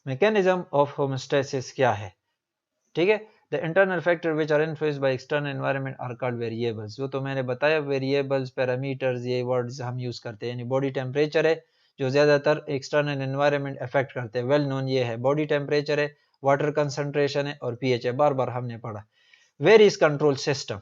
Mechanism of homeostasis क्या है, ठीक है। The internal factor which are influenced by external environment are called variables. वो तो मैंने बताया, वेरिएबल्स, पैरामीटर्स, ये वर्ड्स हम यूज करते हैं। यानी बॉडी टेम्परेचर है जो ज्यादातर एक्सटर्नल एनवायरनमेंट अफेक्ट करते हैं, वेल नोन ये है। बॉडी टेम्परेचर है, वाटर कंसंट्रेशन है और पीएच है, बार बार हमने पढ़ा। Various control system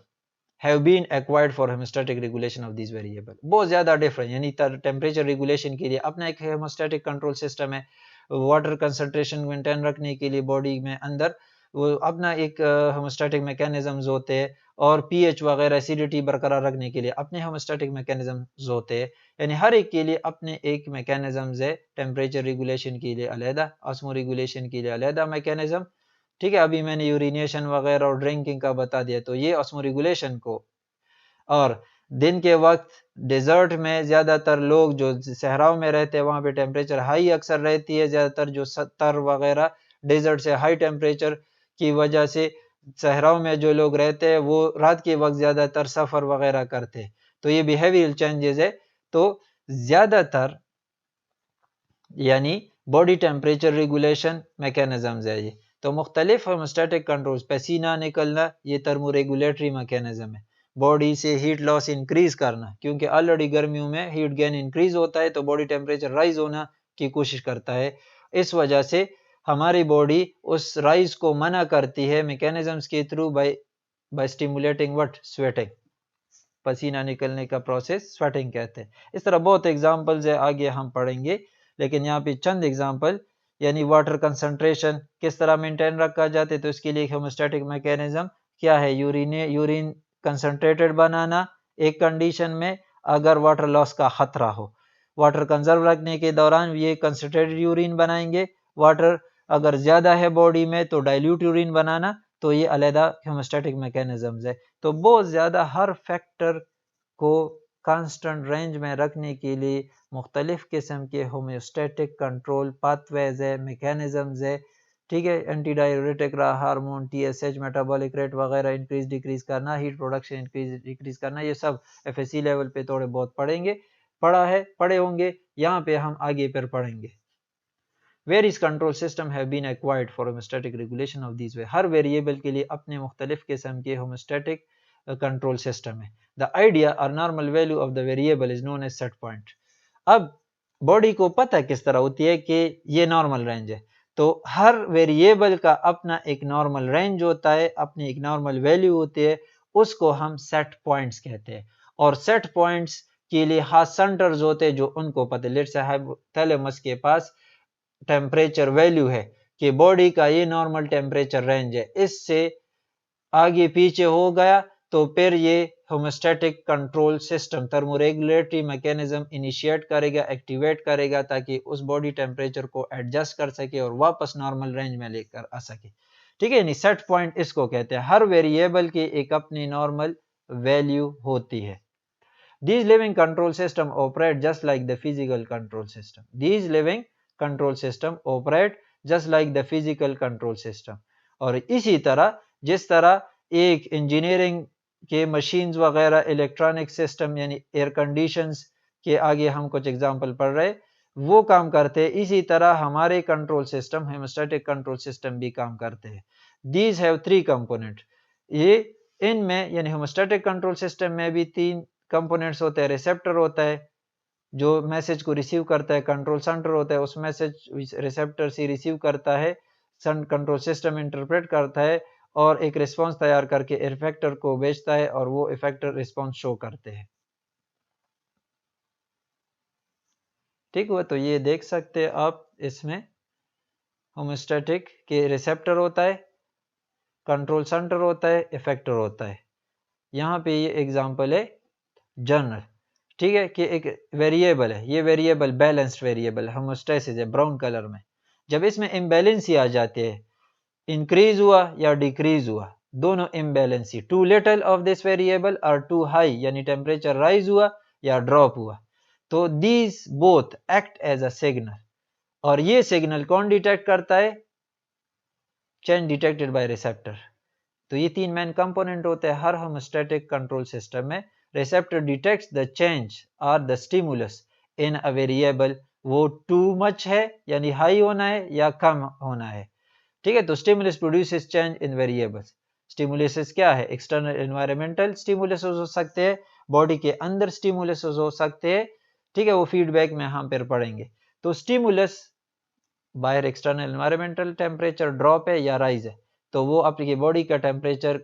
have been acquired for hemostatic regulation of these variable। बहुत ज्यादा डिफरेंट, यानी टेम्परेचर रेगुलेशन के लिए अपना एक हेमोस्टेटिक कंट्रोल सिस्टम है, वाटर कंसंट्रेशन मेंटेन रखने के लिए बॉडी में अंदर वो अपना एक हेमोस्टेटिक मैकेनिज्म्स होते हैं, और पीएच वगैरह एसिडिटी बरकरार रखने के लिए अपने हेमोस्टेटिक मैकेनिज्म्स होते हैं। यानी हर एक के लिए अपने एक मैकेनिज्म्स है, टेम्परेचर रेगुलेशन के लिए अलहदा, ऑस्मो रेगुलेशन के लिए अलहदा मैकेनिज्म, ठीक है। अभी मैंने यूरिनेशन वगैरह और ड्रिंकिंग का बता दिया, तो ये ऑस्मो रेगुलेशन को। और दिन के वक्त डेजर्ट में ज्यादातर लोग जो सहराओं में रहते हैं वहां पे टेम्परेचर हाई अक्सर रहती है, ज्यादातर जो 70 वगैरह डेजर्ट से हाई टेम्परेचर की वजह से सहराओं में जो लोग रहते हैं वो रात के वक्त ज्यादातर सफर वगैरह करते हैं। तो ये बिहेवियरल चेंजेस है। तो ज्यादातर यानी बॉडी टेम्परेचर रेगुलेशन मैकेनिज्म्स है ये। तो मुख्तलिफ हेमोस्टेटिक कंट्रोल्स, पसीना निकलना ये थर्मोरेगुलेटरी मैकेनिज्म है। बॉडी से हीट लॉस इंक्रीज करना, क्योंकि ऑलरेडी गर्मियों में हीट गेन इंक्रीज होता है तो बॉडी टेम्परेचर राइज होना की कोशिश करता है। इस वजह से हमारी बॉडी उस राइज को मना करती है मैकेनिज्म्स के through, by stimulating what, sweating. पसीना निकलने का प्रोसेस स्वेटिंग कहते हैं। इस तरह बहुत एग्जांपल्स है, आगे हम पढ़ेंगे, लेकिन यहाँ पे चंद एग्जांपल। यानी वाटर कंसंट्रेशन किस तरह मेंटेन रखा जाता है, तो इसके लिए एक हेमोस्टेटिक मैकेनिज्म क्या है, यूरिन कंसंट्रेटेड बनाना एक कंडीशन में अगर वाटर लॉस का खतरा हो। वाटर कंजर्व रखने के दौरान ये कंसंट्रेटेड यूरिन बनाएंगे। वाटर अगर ज्यादा है बॉडी में तो डाइल्यूट यूरिन बनाना। तो ये अलहदा हेमोस्टेटिक मैकेनिज्म्स है। तो बहुत ज्यादा हर फैक्टर को कांस्टेंट रेंज में रखने के लिए मुख्तलिफ किस्म के होम्योस्टेटिक कंट्रोल पाथवेज है, मैकेनिज्म्स है, ठीक है। Anti diuretic hormone, TSH, metabolic rate वगैरह इंक्रीज डिक्रीज करना, हीट प्रोडक्शन इंक्रीज डिक्रीज करना, ये सब एफएससी लेवल पे थोड़े बहुत पढ़ेंगे, पढ़े होंगे। यहाँ पे हम आगे फिर पढ़ेंगे। Various control system have been acquired for homeostatic regulation of these way। Her variable के लिए अपने मुख्तलिफ किस्म के होमोस्टेटिक कंट्रोल सिस्टम है। The idea or normal value of the variable is known as set point। अब बॉडी को पता किस तरह होती है कि ये नॉर्मल रेंज है, तो हर वेरिएबल का अपना एक नॉर्मल रेंज होता है, अपनी एक नॉर्मल वैल्यू होती है, उसको हम सेट पॉइंट्स कहते हैं। और सेट पॉइंट्स के लिए खास सेंटर्स होते हैं जो उनको पता है। लेट्स से हाइपोथैलेमस के पास टेम्परेचर वैल्यू है कि बॉडी का ये नॉर्मल टेम्परेचर रेंज है, इससे आगे पीछे हो गया तो फिर ये homeostatic control system thermoregulatory mechanism initiate करेगा, एक्टिवेट करेगा, ताकि उस बॉडी टेम्परेचर को एडजस्ट कर सके और वापस नॉर्मल रेंज में लेकर आ सके, ठीक है। सेट पॉइंट इसको कहते हैं। हर वेरिएबल की एक अपनी नॉर्मल वैल्यू होती है। These living control system operate just like the physical control system। These living control system operate just like the physical control system। और इसी तरह जिस तरह एक इंजीनियरिंग के मशीन्स वगैरह, इलेक्ट्रॉनिक सिस्टम यानी एयर कंडीशंस के आगे हम कुछ एग्जांपल पढ़ रहे वो काम करते हैं, इसी तरह हमारे control system, haemostatic control system भी काम करते हैं। These have three component। ये इनमें यानी हेमोस्टेटिक कंट्रोल सिस्टम में भी तीन कंपोनेंट्स होते हैं। रिसेप्टर होता है जो मैसेज को रिसीव करता है, कंट्रोल सेंटर होता है उस मैसेज रिसेप्टर से रिसीव करता है, कंट्रोल सिस्टम इंटरप्रेट करता है और एक रिस्पांस तैयार करके इफेक्टर को भेजता है और वो इफेक्टर रिस्पांस शो करते हैं, ठीक हुआ। तो ये देख सकते हैं आप, इसमें होमोस्टेटिक के रिसेप्टर होता है, कंट्रोल सेंटर होता है, इफेक्टर होता है। यहाँ पे ये एग्जांपल है जनरल, ठीक है, कि एक वेरिएबल है, ये वेरिएबल बैलेंस्ड वेरिएबल होमोस्टेसिस है ब्राउन कलर में। जब इसमें इम्बैलेंसी आ जाती है, इंक्रीज हुआ या डिक्रीज हुआ, दोनों imbalances, too little of this variable और टू हाई यानी टेम्परेचर राइज हुआ या ड्रॉप हुआ, तो these both act as a signal. और ये सिग्नल कौन डिटेक्ट करता है, चेंज डिटेक्टेड बाय रिसेप्टर। तो ये तीन मेन कंपोनेंट होते हैं हर होमोस्टेटिक कंट्रोल सिस्टम में। Receptor detects the change or the stimulus in a variable वो टू मच है यानी हाई होना है या कम होना है। ठीक है, तो stimulus produces change in variables. Stimulus क्या है? एक्सटर्नल एनवायरमेंटल स्टिमुलस हो सकते हैं, बॉडी के अंदर स्टिमुलस हो सकते हैं। ठीक है, वो फीडबैक में हम फिर पढ़ेंगे। तो स्टिमुलस बाहर एक्सटर्नल एनवायरमेंटल टेम्परेचर ड्रॉप है या राइज है, तो वो आपकी बॉडी का टेम्परेचर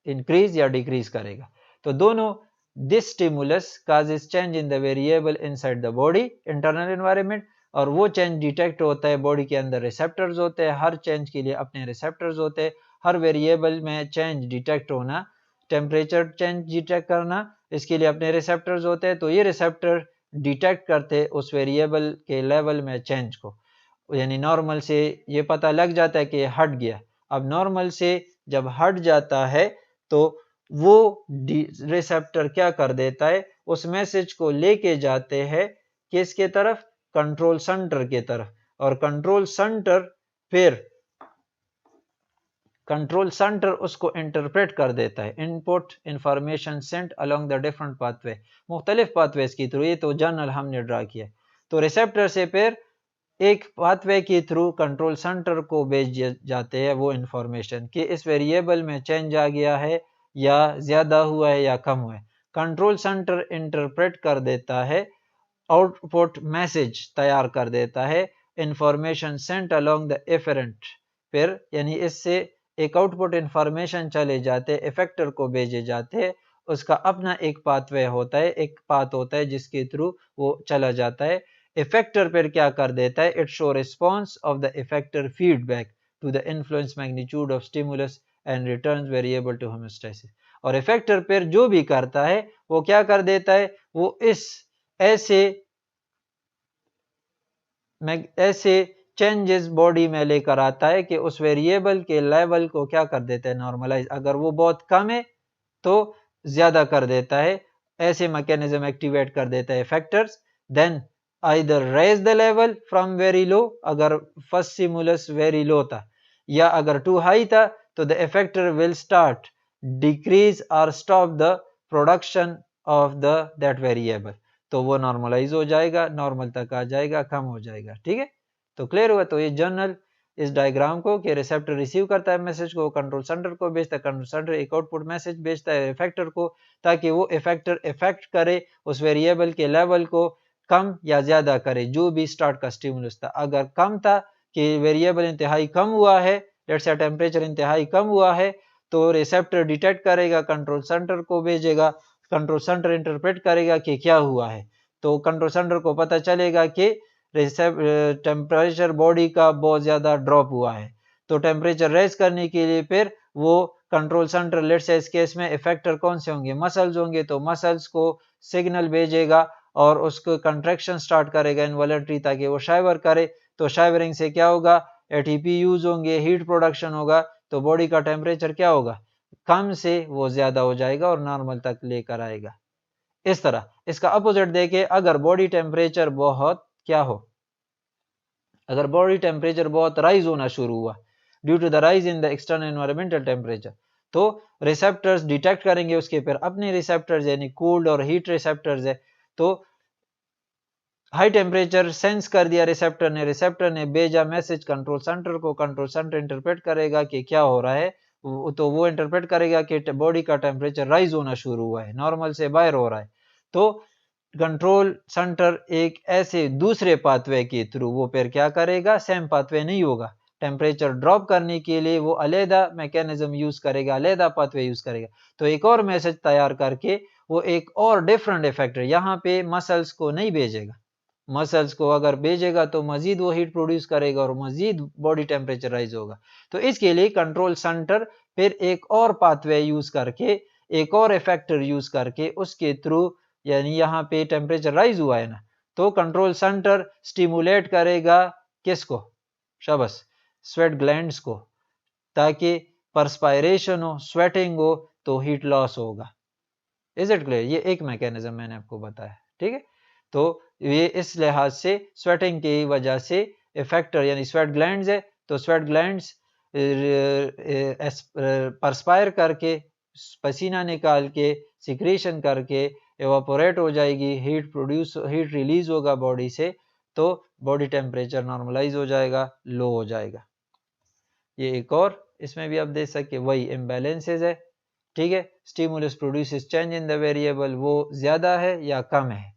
इंक्रीज या डिक्रीज करेगा। तो दोनों this stimulus causes change in the variable inside the body internal environment, और वो चेंज डिटेक्ट होता है बॉडी के अंदर रिसेप्टर्स होते हैं, हर चेंज के लिए अपने रिसेप्टर्स होते हैं, हर वेरिएबल में चेंज डिटेक्ट होना, टेम्परेचर चेंज डिटेक्ट करना, इसके लिए अपने रिसेप्टर्स होते हैं। तो ये रिसेप्टर डिटेक्ट करते उस वेरिएबल के लेवल में चेंज को, यानी नॉर्मल से ये पता लग जाता है कि हट गया। अब नॉर्मल से जब हट जाता है तो वो रिसेप्टर क्या कर देता है, उस मैसेज को लेके जाते हैं किसके तरफ? कंट्रोल सेंटर के तरफ, और कंट्रोल सेंटर उसको इंटरप्रेट कर देता है। Input information sent along the different pathway, मुख्तलिफ पाथवेज के थ्रू, ये तो जर्नल हमने ड्रा किया। तो रिसेप्टर से फिर एक पाथवे के थ्रू कंट्रोल सेंटर को भेज जाते हैं वो इंफॉर्मेशन कि इस वेरिएबल में चेंज आ गया है या ज्यादा हुआ है या कम हुआ है। कंट्रोल सेंटर इंटरप्रेट कर देता है, आउटपुट मैसेज तैयार कर देता है, information sent along the afferent, फिर यानी इससे एक आउटपुट इंफॉर्मेशन चले जाते हैं, इफेक्टर को भेजे जाते हैं, उसका अपना एक पाथवे होता है, एक पाथ होता है जिसके थ्रू वो चला जाता है। इफेक्टर पर क्या कर देता है? It show response of the effector feedback to the influence magnitude of stimulus and returns variable to homeostasis. और इफेक्टर पर जो भी करता है वो क्या कर देता है? वो इस ऐसे चेंजेस बॉडी में लेकर आता है कि उस वेरिएबल के लेवल को क्या कर देता है? नॉर्मलाइज। अगर वो बहुत कम है तो ज्यादा कर देता है, ऐसे मैकेनिज्म एक्टिवेट कर देता है factors. Then either raise the level from very low, अगर फर्स्ट स्टिमुलस वेरी लो था, या अगर टू हाई था तो the effector will start decrease और stop the production of the that variable, तो वो नॉर्मलाइज हो जाएगा, नॉर्मल तक आ जाएगा, कम हो जाएगा। ठीक है, तो क्लियर हुआ? तो ये जर्नल इस डायग्राम को कि रिसेप्टर रिसीव करता है मैसेज को, कंट्रोल सेंटर को भेजता है, कंट्रोल सेंटर एक आउटपुट मैसेज भेजता है इफेक्टर को, ताकि वो इफेक्टर इफेक्ट करे उस वेरिएबल के लेवल को, कम या ज्यादा करे जो भी स्टार्ट का स्टिमुलस था। अगर कम था कि वेरिएबल इंतहाई कम हुआ है, लेट्स से टेम्परेचर इंतहाई कम हुआ है, तो रिसेप्टर डिटेक्ट करेगा, कंट्रोल सेंटर को भेजेगा, कंट्रोल सेंटर इंटरप्रेट करेगा कि क्या हुआ है। तो कंट्रोल सेंटर को पता चलेगा कि टेम्परेचर बॉडी का बहुत ज्यादा ड्रॉप हुआ है, तो टेम्परेचर रेज करने के लिए फिर वो कंट्रोल सेंटर, लेट्स से इस केस में इफेक्टर कौन से होंगे? मसल्स होंगे, तो मसल्स को सिग्नल भेजेगा और उसको कंट्रैक्शन स्टार्ट करेगा इनवॉलंटरी, ताकि वो शाइवर करे। तो शाइवरिंग से क्या होगा? एटीपी यूज होंगे, हीट प्रोडक्शन होगा, तो बॉडी का टेम्परेचर क्या होगा? कम से वो ज्यादा हो जाएगा और नॉर्मल तक लेकर आएगा। इस तरह इसका अपोजिट देखे, अगर बॉडी टेम्परेचर बहुत क्या हो, अगर बॉडी टेम्परेचर बहुत राइज होना शुरू हुआ due to the rise in the external environmental temperature, तो रिसेप्टर्स डिटेक्ट करेंगे उसके फिर अपने रिसेप्टर्स, यानी कोल्ड और हीट रिसेप्टर्स है। तो हाई टेम्परेचर सेंस कर दिया रिसेप्टर ने भेजा मैसेज कंट्रोल सेंटर को, कंट्रोल सेंटर इंटरप्रेट करेगा कि क्या हो रहा है, तो वो इंटरप्रेट करेगा कि बॉडी का टेम्परेचर राइज होना शुरू हुआ है, नॉर्मल से बाहर हो रहा है। तो कंट्रोल सेंटर एक ऐसे दूसरे पाथवे के थ्रू वो फिर क्या करेगा? सेम पाथवे नहीं होगा, टेम्परेचर ड्रॉप करने के लिए वो अलहदा मैकेनिज्म यूज करेगा, अलहदा पाथवे यूज करेगा। तो एक और मैसेज तैयार करके वो एक और डिफरेंट इफेक्टर, यहाँ पे मसल्स को नहीं भेजेगा, मसल्स को अगर भेजेगा तो मजीद वो हीट प्रोड्यूस करेगा और मजीद बॉडी टेम्परेचर राइज होगा। तो इसके लिए कंट्रोल सेंटर फिर एक और पाथवे यूज करके, एक और इफेक्टर यूज करके उसके थ्रू, यानी यहाँ पे टेम्परेचर राइज हुआ है ना, तो कंट्रोल सेंटर स्टिमुलेट करेगा किसको? शाबाश, स्वेट ग्लैंड्स को, ताकि परस्पायरेशन हो, स्वेटिंग हो, तो हीट लॉस होगा। Is it clear? ये एक मैकेनिज्म मैंने आपको बताया। ठीक है, तो ये इस लिहाज से स्वेटिंग की वजह से इफेक्टर यानी स्वेट ग्लैंड्स है, तो स्वेट ग्लैंड्स परस्पायर करके, पसीना निकाल के, सिक्रीशन करके एवापोरेट हो जाएगी, हीट रिलीज होगा बॉडी से, तो बॉडी टेम्परेचर नॉर्मलाइज हो जाएगा, लो हो जाएगा। ये एक और इसमें भी आप देख सकते वही इम्बैलेंसेज है, ठीक है। Stimulus produces change in the variable, वो ज्यादा है या कम है,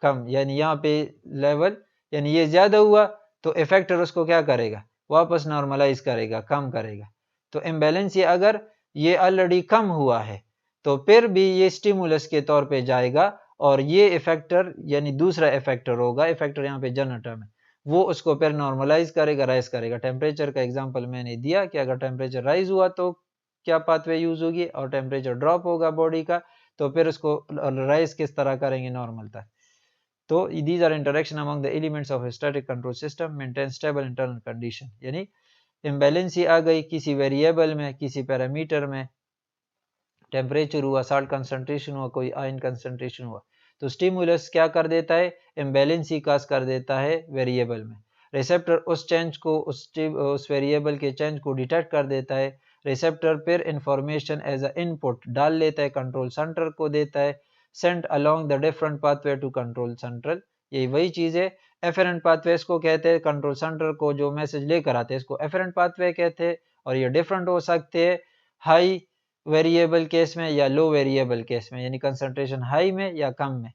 कम, यानी यहाँ पे लेवल, यानी ये ज्यादा हुआ तो इफेक्टर उसको क्या करेगा, वापस नॉर्मलाइज करेगा, कम करेगा। तो इम्बैलेंस ये अगर ये ऑलरेडी कम हुआ है तो फिर भी ये स्टिमुलस के तौर पे जाएगा और ये इफेक्टर यानी दूसरा इफेक्टर होगा, इफेक्टर यहाँ पे जनरल टर्म है, वो उसको फिर नॉर्मलाइज करेगा, राइज करेगा। टेम्परेचर का एग्जांपल मैंने दिया कि अगर टेम्परेचर राइज हुआ तो क्या पाथवे यूज होगी, और टेम्परेचर ड्रॉप होगा बॉडी का तो फिर उसको राइज किस तरह करेंगे, नॉर्मल तक। तो these are interaction among the elements of a static control system maintain stable internal condition, यानी इम्बैलेंसी आ गई किसी वेरिएबल में, किसी पैरामीटर में, टेम्परेचर हुआ, साल्ट कंसंट्रेशन हुआ, कोई आयन कंसंट्रेशन हुआ, तो स्टिमुलस क्या कर देता है, इम्बैलेंसी काज कर देता है वेरिएबल में। रिसेप्टर उस चेंज को, उस वेरिएबल के चेंज को डिटेक्ट कर देता है। रिसेप्टर फिर इंफॉर्मेशन एज अ इनपुट डाल लेता है, कंट्रोल सेंटर को देता है, sent along the different pathway to control central. यही वही चीज है, एफरेंट पाथवेज को कहते हैं, कंट्रोल सेंटर को जो मैसेज लेकर आते हैं इसको एफरेंट पाथवे कहते हैं। और ये डिफरेंट हो सकते हैं हाई वेरिएबल केस में या लो वेरिएबल केस में, यानी कंसंट्रेशन हाई में या कम में,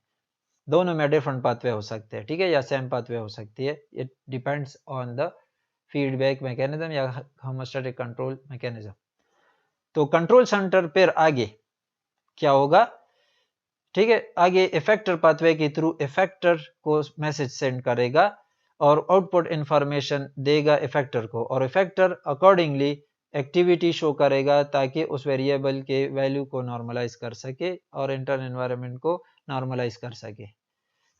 दोनों में डिफरेंट पाथवे हो सकते हैं, ठीक है, या सेम पाथवे हो सकती है। It depends on the feedback mechanism या होमोस्टैटिक कंट्रोल मैकेनिज्म। तो कंट्रोल सेंटर पर आगे क्या होगा, ठीक है, आगे इफेक्टर पाथवे के थ्रू इफेक्टर को मैसेज सेंड करेगा और आउटपुट इंफॉर्मेशन देगा इफेक्टर को, और इफेक्टर अकॉर्डिंगली एक्टिविटी शो करेगा ताकि उस वेरिएबल के वैल्यू को नॉर्मलाइज कर सके और इंटरनल एनवायरनमेंट को नॉर्मलाइज कर सके।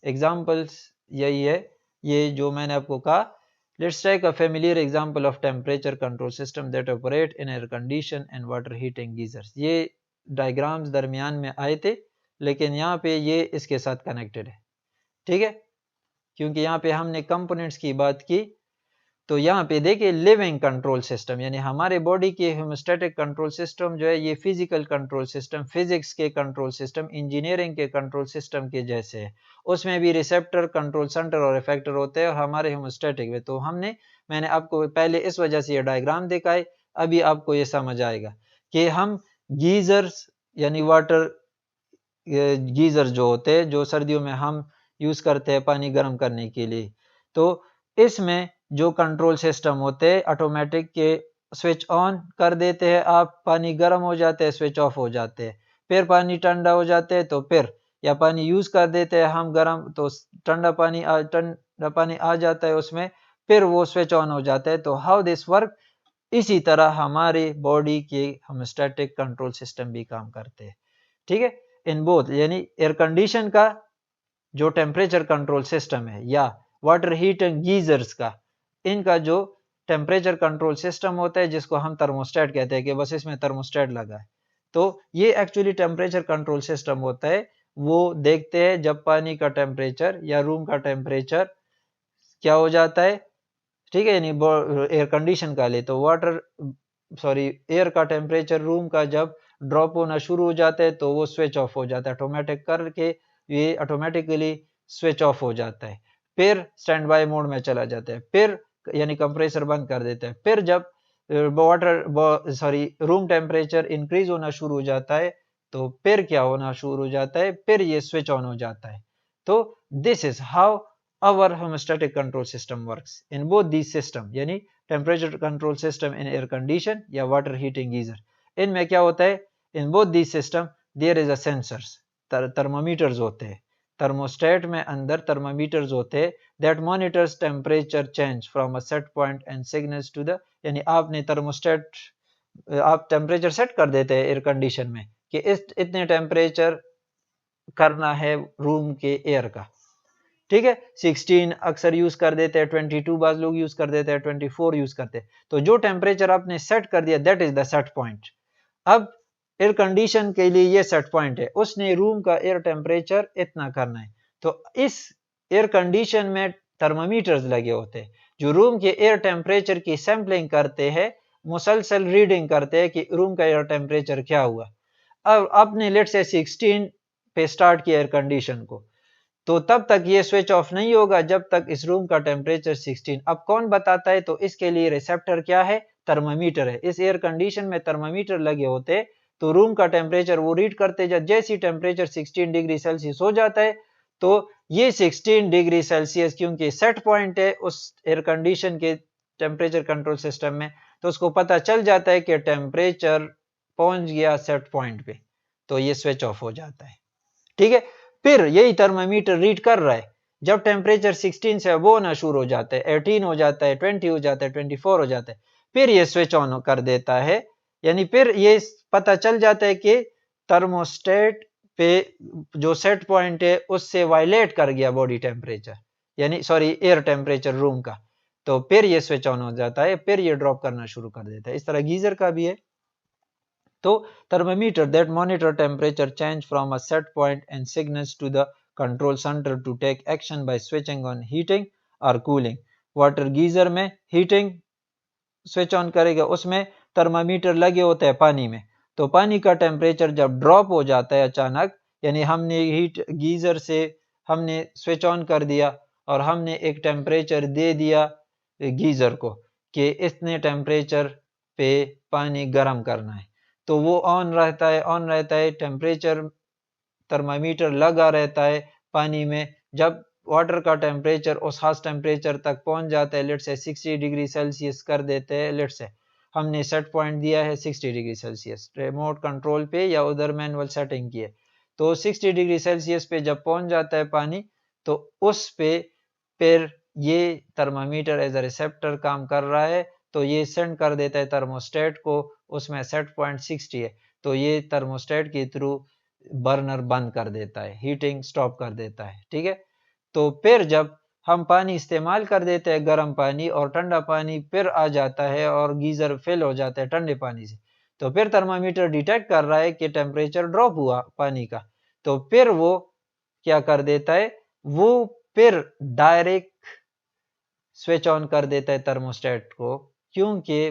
एग्जांपल्स यही है, ये जो मैंने आपको कहा। Let's take a familiar example of temperature control system that operate in air condition and water heating geysers. ये डायग्राम्स दरमियान में आए थे लेकिन यहाँ पे ये इसके साथ कनेक्टेड है, ठीक है, क्योंकि यहाँ पे हमने कंपोनेंट्स की बात की। तो यहाँ पे देखिए लिविंग कंट्रोल सिस्टम, यानी हमारे बॉडी के होमोस्टैटिक कंट्रोल सिस्टम जो है ये फिजिकल कंट्रोल सिस्टम, फिजिक्स के कंट्रोल सिस्टम, इंजीनियरिंग के कंट्रोल सिस्टम के जैसे है। उसमें भी रिसेप्टर, कंट्रोल सेंटर और इफेक्टर होते हैं, और हमारे होमोस्टैटिक में तो मैंने आपको पहले इस वजह से ये डायग्राम दिखाए, अभी आपको ये समझ आएगा कि हम गीजर्स यानी वाटर गीजर जो होते हैं, जो सर्दियों में हम यूज करते हैं पानी गर्म करने के लिए, तो इसमें जो कंट्रोल सिस्टम होते हैं ऑटोमेटिक के स्विच ऑन कर देते हैं आप, पानी गर्म हो जाते हैं, स्विच ऑफ हो जाते हैं, फिर पानी ठंडा हो जाते हैं तो फिर, या पानी यूज कर देते हैं हम गर्म तो ठंडा पानी आ जाता है उसमें, फिर वो स्विच ऑन हो जाता है। तो हाउ दिस वर्क, इसी तरह हमारे बॉडी के होमोस्टैटिक कंट्रोल सिस्टम भी काम करते हैं, ठीक है। इन बोथ, यानी एयर कंडीशन का जो टेम्परेचर कंट्रोल सिस्टम है या वाटर हीटिंग गीजर्स का, इनका जो टेम्परेचर कंट्रोल सिस्टम होता है जिसको हम थर्मोस्टेट कहते हैं कि बस इसमें थर्मोस्टेट लगा है, तो ये एक्चुअली टेम्परेचर कंट्रोल सिस्टम होता है। वो देखते हैं जब पानी का टेम्परेचर या रूम का टेम्परेचर क्या हो जाता है, ठीक है, यानी एयर कंडीशन का ले तो एयर का टेम्परेचर रूम का जब ड्रॉप होना शुरू हो जाता है तो वो स्विच ऑफ हो जाता है, ऑटोमेटिक करके ये ऑटोमेटिकली स्विच ऑफ हो जाता है, फिर स्टैंड बाय मोड में चला जाता है, फिर यानी कंप्रेसर बंद कर देता है, फिर जब रूम टेम्परेचर इंक्रीज होना शुरू हो जाता है तो फिर क्या होना शुरू हो जाता है, फिर ये स्विच ऑन हो जाता है। तो this is how our homeostatic control system works in both these system, यानी temperature control system in air condition या water heating geyser। इनमें क्या होता है, in both these system there is a sensors, thermometers होते हैं, thermostat में अंदर thermometers होते हैं that monitors temperature change from a set point and signals to the, यानी आपने thermostat आप टेम्परेचर सेट कर देते हैं एयर कंडीशन में कि इतने टेम्परेचर करना है रूम के एयर का, ठीक है, 16 अक्सर यूज कर देते हैं, 22 बाज लोग यूज कर देते हैं, 24 यूज करते हैं। तो जो टेम्परेचर आपने सेट कर दिया that is the set point. अब एयर कंडीशन के लिए ये सेट पॉइंट है, उसने रूम का एयर टेम्परेचर इतना करना है। तो इस एयर कंडीशन में थर्मामीटर्स लगे होते हैं जो रूम के एयर टेम्परेचर की सैंपलिंग करते हैं, मुसलसल रीडिंग करते हैं कि रूम का एयर टेम्परेचर क्या हुआ। अब आपने लेट्स से 16 पे स्टार्ट किया एयर कंडीशन को, तो तब तक ये स्विच ऑफ नहीं होगा जब तक इस रूम का टेम्परेचर 16। अब कौन बताता है? तो इसके लिए रिसेप्टर क्या है? थर्मामीटर है। इस एयर कंडीशन में थर्मामीटर लगे होते, तो रूम का टेम्परेचर वो रीड करते, जैसे ही टेम्परेचर 16 डिग्री सेल्सियस हो जाता है तो ये 16 डिग्री सेल्सियस क्योंकि सेट पॉइंट है उस एयर कंडीशन के टेम्परेचर कंट्रोल सिस्टम में, तो उसको पता चल जाता है कि टेम्परेचर पहुंच गया सेट पॉइंट पे, तो ये स्विच ऑफ हो जाता है। ठीक है, फिर यही थर्मामीटर रीड कर रहा है, जब टेम्परेचर 16 से अब होना शुरू हो जाता है, 18 हो जाता है, 20 हो जाता है, 24 हो जाता है, फिर ये स्विच ऑन कर देता है। यानी फिर ये पता चल जाता है कि थर्मोस्टेट पे जो सेट पॉइंट है उससे वायलेट कर गया बॉडी टेम्परेचर, यानी सॉरी एयर टेम्परेचर रूम का, तो फिर ये स्विच ऑन हो जाता है, फिर ये ड्रॉप करना शुरू कर देता है। इस तरह गीजर का भी है। तो thermometer that monitor temperature change from a set point and signals to the control center to take action by switching on heating or cooling. Water geyser में हीटिंग स्विच ऑन करेगा, उसमें थर्मामीटर लगे होते हैं पानी में, तो पानी का टेम्परेचर जब ड्रॉप हो जाता है अचानक, यानी हमने हीट गीजर से हमने स्विच ऑन कर दिया और हमने एक टेम्परेचर दे दिया गीजर को कि इतने टेम्परेचर पे पानी गर्म करना है, तो वो ऑन रहता है, टेम्परेचर थर्मामीटर लगा रहता है पानी में। जब वाटर का टेम्परेचर उस खास टेम्परेचर तक पहुंच जाता है, लेट से 60 डिग्री सेल्सियस कर देते हैं, लेट से हमने सेट पॉइंट दिया है 60 डिग्री सेल्सियस रिमोट कंट्रोल पे या उधर मैनुअल सेटिंग की है, तो 60 डिग्री सेल्सियस पे जब पहुंच जाता है पानी, तो उस पे फिर ये थर्मामीटर एज अ रिसेप्टर काम कर रहा है, तो ये सेंड कर देता है थर्मोस्टेट को, उसमें सेट पॉइंट 60 है, तो ये थर्मोस्टेट के थ्रू बर्नर बंद कर देता है, हीटिंग स्टॉप कर देता है। ठीक है, तो फिर जब हम पानी इस्तेमाल कर देते हैं गर्म पानी और ठंडा पानी फिर आ जाता है और गीजर फिल हो जाता है ठंडे पानी से, तो फिर थर्मामीटर डिटेक्ट कर रहा है कि टेम्परेचर ड्रॉप हुआ पानी का, तो फिर वो क्या कर देता है, वो फिर डायरेक्ट स्विच ऑन कर देता है थर्मोस्टेट को, क्योंकि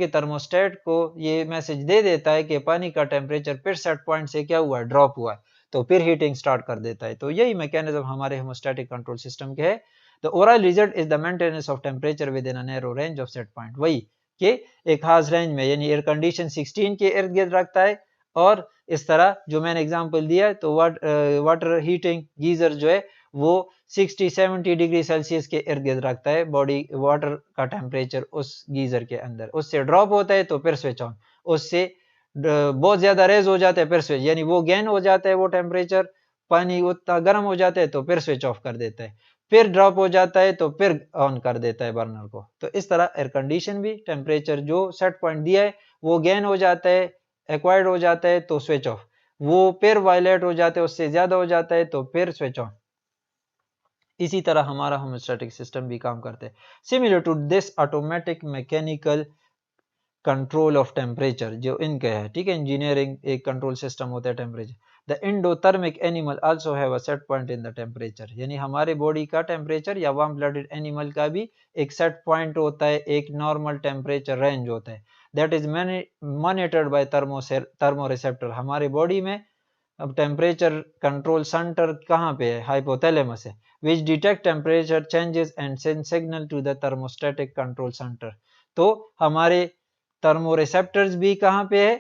थर्मोस्टेट को ये मैसेज दे देता है कि पानी का टेम्परेचर फिर सेट पॉइंट से क्या हुआ है, ड्रॉप हुआ है, तो फिर हीटिंग स्टार्ट कर देता है। तो यही मैकेनिज्म हमारे हेमोस्टैटिक कंट्रोल सिस्टम के है। The overall result is the maintenance of temperature with in a narrow range of set point, वही कि एक खास रेंज में, यानी एयर कंडीशन 16 के इर्द गिर्द रखता है, और इस तरह जो मैंने एग्जांपल दिया है, तो वाटर हीटिंग गीजर जो है वो 60-70 डिग्री सेल्सियस के इर्द गिर्द रखता है बॉडी वाटर का टेम्परेचर उस गीजर के अंदर, उससे ड्रॉप होता है तो फिर स्विच ऑन, उससे बहुत ज्यादा रेज हो जाता है फिर स्विच, यानी वो गेन हो जाता है वो टेम्परेचर, पानी उतना गर्म हो जाता है तो फिर स्विच ऑफ कर देता है, फिर ड्रॉप हो जाता है तो फिर ऑन कर देता है बर्नर को। तो इस तरह एयर कंडीशन भी टेम्परेचर जो सेट पॉइंट दिया है वो गेन हो जाता है, एक्वायर्ड हो जाता है तो स्विच ऑफ, वो फिर वायलेट हो जाता है उससे ज्यादा हो जाता है तो फिर स्विच ऑन। इसी तरह हमारा होमोस्टैटिक सिस्टम भी काम करते हैं। Similar to this automatic mechanical control of temperature जो इनका है, ठीक है, इंजीनियरिंग एक कंट्रोल सिस्टम होता है temperature. The endothermic animal also have a set point in the temperature, यानी हमारे बॉडी का टेम्परेचर या वार्म ब्लडेड एनिमल का भी एक सेट पॉइंट होता है, एक नॉर्मल टेम्परेचर रेंज होता है, दैट इज मॉनिटर्ड बाय थर्मोरिसेप्टर। हमारे बॉडी में अब टेम्परेचर कंट्रोल सेंटर कहाँ पे है, हाइपोथैलेमस है, which detect temperature changes and send signal to the thermostatic control centre. तो हमारे थर्मोरिसेप्टर्स भी कहाँ पे है,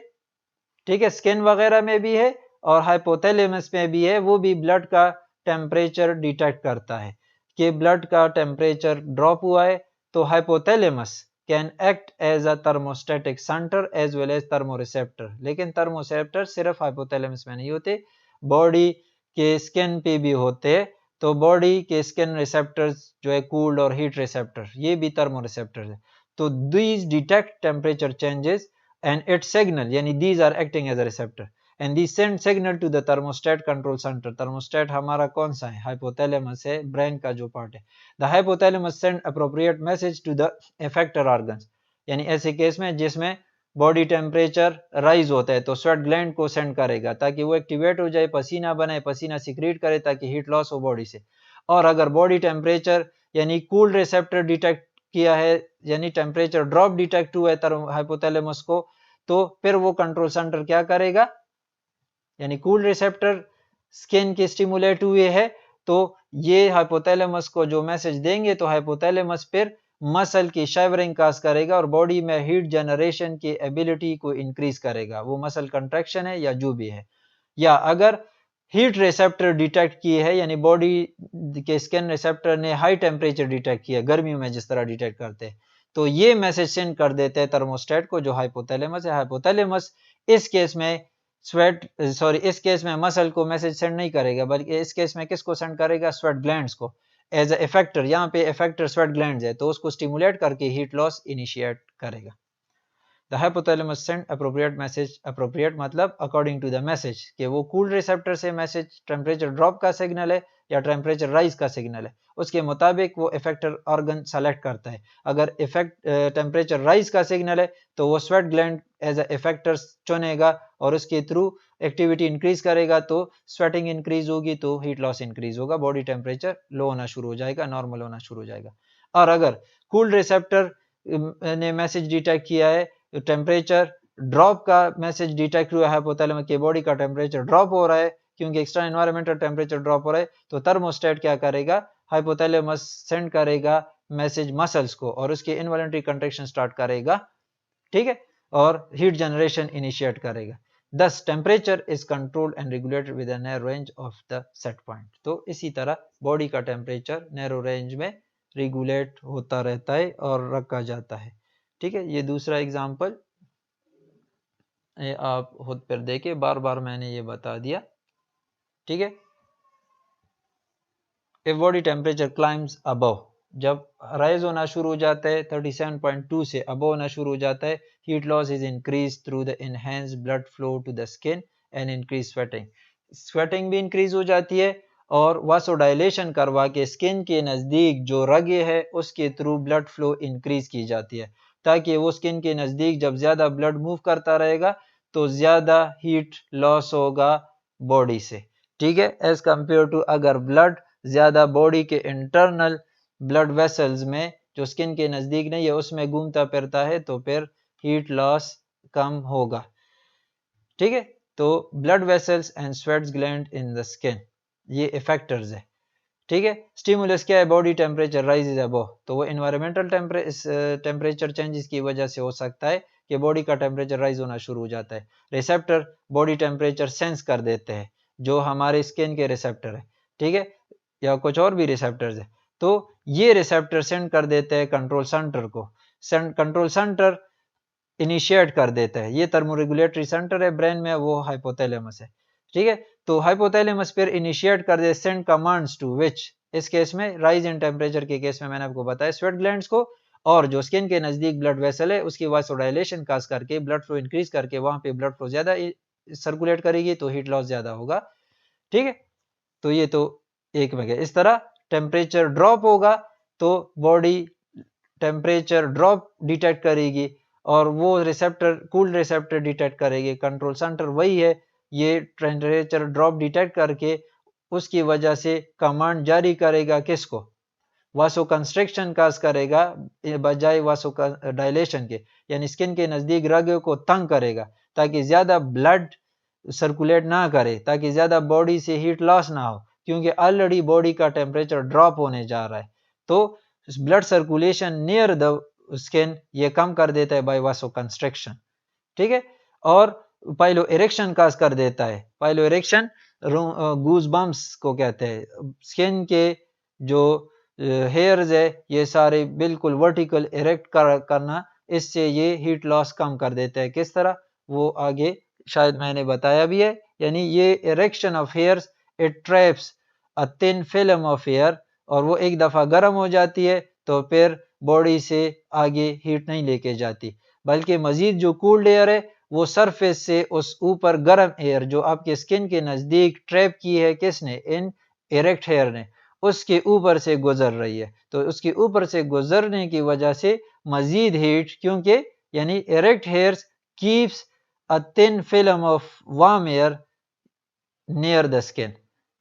ठीक है, स्किन वगैरह में भी है और हाइपोथैलेमस में भी है, वो भी ब्लड का टेम्परेचर डिटेक्ट करता है कि ब्लड का टेम्परेचर ड्रॉप हुआ है, तो hypothalamus can act as a thermostatic centre as well as thermoreceptor, लेकिन थर्मोरिसेप्टर सिर्फ हाइपोथैलेमस में नहीं होते, बॉडी के स्किन पे भी होते, तो बॉडी के स्किन रिसेप्टर्स जो है कूल्ड और हीट रिसेप्टर, ये भी थर्मोरिसेप्टर है। तो these detect temperature changes and its signal, yani these are acting as a receptor and these send signal to the thermostat control center। thermostat हमारा कौन सा है, hypothalamus है, ब्रेन का जो पार्ट है। the hypothalamus send appropriate message to the effector organs, यानी ऐसे केस में जिसमें बॉडी टेम्परेचर राइज होता है तो स्वेट ग्लैंड को सेंड करेगा ताकि वो एक्टिवेट हो जाए, पसीना बनाए, पसीना सिक्रीट करे ताकि हीट लॉस हो बॉडी से। और अगर बॉडी टेम्परेचर यानी कूल रिसेप्टर डिटेक्ट किया है, यानी टेम्परेचर ड्रॉप डिटेक्ट हुआ है हाइपोथैलेमस को, तो फिर वो कंट्रोल सेंटर क्या करेगा, यानी कूल रिसेप्टर स्किन के स्टिमुलेट हुए है तो ये हाइपोथैलेमस को जो मैसेज देंगे तो हाइपोथैलेमस फिर मसल की शाइवरिंग काज करेगा और बॉडी में हीट जनरेशन की एबिलिटी को इंक्रीज करेगा, वो मसल कंट्रैक्शन है या जो भी है। या अगर हीट रिसेप्टर डिटेक्ट किए है यानी बॉडी के स्किन रिसेप्टर ने हाई टेम्परेचर डिटेक्ट किया, गर्मियों में जिस तरह डिटेक्ट करते हैं, तो ये मैसेज सेंड कर देते हैं थर्मोस्टेट को जो हाइपोथैलेमस है। हाइपोथैलेमस इस केस में इस केस में मसल को मैसेज सेंड नहीं करेगा, बल्कि इस केस में किसको सेंड करेगा, स्वेट ग्लैंड्स को एज ए इफेक्टर। यहाँ पे इफेक्टर स्वेट ग्लैंड्स है तो उसको स्टिमुलेट करके हीट लॉस इनिशिएट करेगा। The hypothalamus send appropriate message, appropriate मतलब according to the message, कि वो कूल रिसेप्टर से मैसेज टेम्परेचर ड्रॉप का सिग्नल है या टेम्परेचर राइज का सिग्नल है, उसके मुताबिक वो इफेक्टर ऑर्गन सेलेक्ट करता है। अगर टेम्परेचर राइज का सिग्नल है तो वो sweat gland as a effector चुनेगा और उसके थ्रू एक्टिविटी इंक्रीज करेगा, तो स्वेटिंग इंक्रीज होगी तो हीट लॉस इंक्रीज होगा, बॉडी टेम्परेचर लो होना शुरू हो जाएगा, नॉर्मल होना शुरू हो जाएगा। और अगर कूल रिसेप्टर ने मैसेज डिटेक्ट किया है, टेम्परेचर ड्रॉप का मैसेज डिटेक्ट हुआ है, हाइपोथैलेमस की बॉडी का टेम्परेचर ड्रॉप हो रहा है क्योंकि एक्स्ट्रा एनवायरमेंटल टेम्परेचर ड्रॉप हो रहा है, तो थर्मोस्टेट क्या करेगा, हाइपोथैलेमस सेंड करेगा मैसेज मसल्स को और उसके इनवॉलंटरी कंट्रैक्शन स्टार्ट करेगा, ठीक है, और हीट जनरेशन इनिशिएट करेगा। Thus temperature is controlled and regulated with a narrow range of the set point। तो इसी तरह बॉडी का टेम्परेचर नैरो रेंज में रेगुलेट होता रहता है और रखा जाता है, ठीक है। ये दूसरा एग्जांपल आप खुद पर देखे, बार बार मैंने ये बता दिया, ठीक है। If body temperature climbs above, जब राइज होना शुरू हो जाता है 37.2 से अबव होना शुरू हो जाता है, heat loss is increase through the enhanced blood flow to the skin and increase sweating. Sweating भी इंक्रीज हो जाती है और वासोडाइलेशन करवा के स्किन के नज़दीक जो रगे है उसके थ्रू ब्लड फ्लो इंक्रीज की जाती है, ताकि वो स्किन के नज़दीक जब ज़्यादा ब्लड मूव करता रहेगा तो ज़्यादा हीट लॉस होगा बॉडी से, ठीक है, एज कम्पेयर टू अगर ब्लड ज़्यादा बॉडी के इंटरनल ब्लड वेसल्स में जो स्किन के नज़दीक नहीं है उसमें घूमता फिरता है तो फिर हीट लॉस कम होगा, ठीक है। तो blood vessels and sweats gland in the skin, ये इफेक्टर्स है, ठीक है। स्टिमुलस क्या है, बॉडी टेम्परेचर राइजेज अबव, तो वो एनवायरमेंटल टेम्परेचर चेंजेस की वजह से हो सकता है कि बॉडी का टेम्परेचर राइज होना शुरू हो जाता है। रिसेप्टर बॉडी टेम्परेचर सेंस कर देते हैं, जो हमारे स्किन के रिसेप्टर है, ठीक है, या कुछ और भी रिसेप्टर्स है, तो ये रिसेप्टर सेंड कर देते हैं कंट्रोल सेंटर को, कंट्रोल सेंटर इनिशिएट कर देता है, ये थर्मोरेगुलेटरी सेंटर है ब्रेन में, वो हाइपोथैलेमस है, ठीक है। तो हाइपोथैलेमस फिर इनिशिएट कर दे सेंड कमांड्स टू विच, इस केस में राइज इन टेम्परेचर के केस में मैंने आपको बताया स्वेट ग्लैंड्स को, और जो स्किन के नजदीक ब्लड वेसल है उसकी वासोडाइलेशन काज करके ब्लड फ्लो इंक्रीज करके वहां पे ब्लड फ्लो ज्यादा सर्कुलेट करेगी तो हीट लॉस ज्यादा होगा, ठीक है। तो ये तो एक में गया। इस तरह टेम्परेचर ड्रॉप होगा तो बॉडी टेम्परेचर ड्रॉप डिटेक्ट करेगी और वो रिसेप्टर कूल रिसेप्टर डिटेक्ट करेगी, कंट्रोल सेंटर वही है, ये टेम्परेचर ड्रॉप डिटेक्ट करके उसकी वजह से कमांड जारी करेगा किसको, वासो कंस्ट्रक्शन काज करेगा बजाय वासो डायलेशन के, यानी स्किन के नजदीक रगों को तंग करेगा ताकि ज्यादा ब्लड सर्कुलेट ना करे, ताकि ज्यादा बॉडी से हीट लॉस ना हो, क्योंकि ऑलरेडी बॉडी का टेम्परेचर ड्रॉप होने जा रहा है, तो blood circulation near the skin ये कम कर देता है बाय वासो कंस्ट्रक्शन, ठीक है। और पाइलो इरेक्शन काज कर देता है, पाइलो इरेक्शन गूज बम्प्स को कहते हैं, स्किन के जो हेयर्स है ये सारे बिल्कुल वर्टिकल इरेक्ट करना, इससे ये हीट लॉस कम कर देता है। किस तरह, वो आगे शायद मैंने बताया भी है, यानी ये erection of hairs it traps a thin film of air, और वो एक दफा गर्म हो जाती है तो फिर बॉडी से आगे हीट नहीं लेके जाती, बल्कि मजीद जो कूल्ड एयर है वो सरफेस से उस ऊपर गर्म एयर जो आपके स्किन के नजदीक ट्रैप की है किसने, इन इरेक्ट हेयर ने, उसके ऊपर से गुजर रही है, तो उसके ऊपर से गुजरने की वजह से मजीद हीट, क्योंकि यानी erect hairs keeps a thin film of warm air near the skin,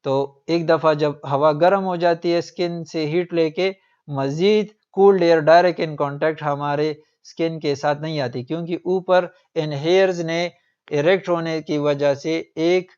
तो एक दफा जब हवा गर्म हो जाती है स्किन से हीट लेके, मजीद cooled air direct in contact हमारे स्किन के साथ नहीं आती, क्योंकि ऊपर इन हेयर्स ने इरेक्ट होने की वजह से एक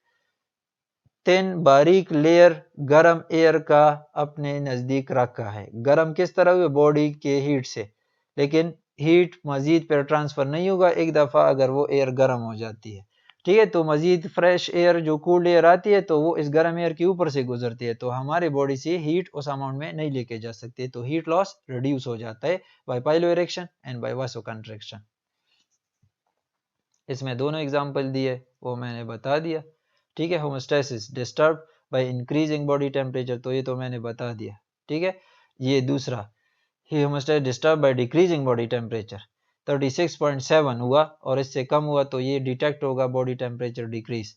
थिन बारीक लेयर गर्म एयर का अपने नजदीक रखा है। गर्म किस तरह हुआ? बॉडी के हीट से, लेकिन हीट मजीद पर ट्रांसफर नहीं होगा एक दफा अगर वो एयर गर्म हो जाती है। ठीक है, तो मजीद फ्रेश एयर जो कूल्ड एयर आती है तो वो इस गर्म एयर के ऊपर से गुजरती है, तो हमारी बॉडी से हीट उस अमाउंट में नहीं लेके जा सकती, तो हीट लॉस रिड्यूस हो जाता है by pilo erection and by vaso contraction. इसमें दोनों एग्जांपल दिए वो मैंने बता दिया। ठीक है, homeostasis disturb by increasing body temperature, तो ये तो मैंने बता दिया। ठीक है, ये दूसरा homeostasis disturb by decreasing body temperature 36.7 हुआ और इससे कम हुआ तो ये डिटेक्ट होगा बॉडी टेम्परेचर डिक्रीज।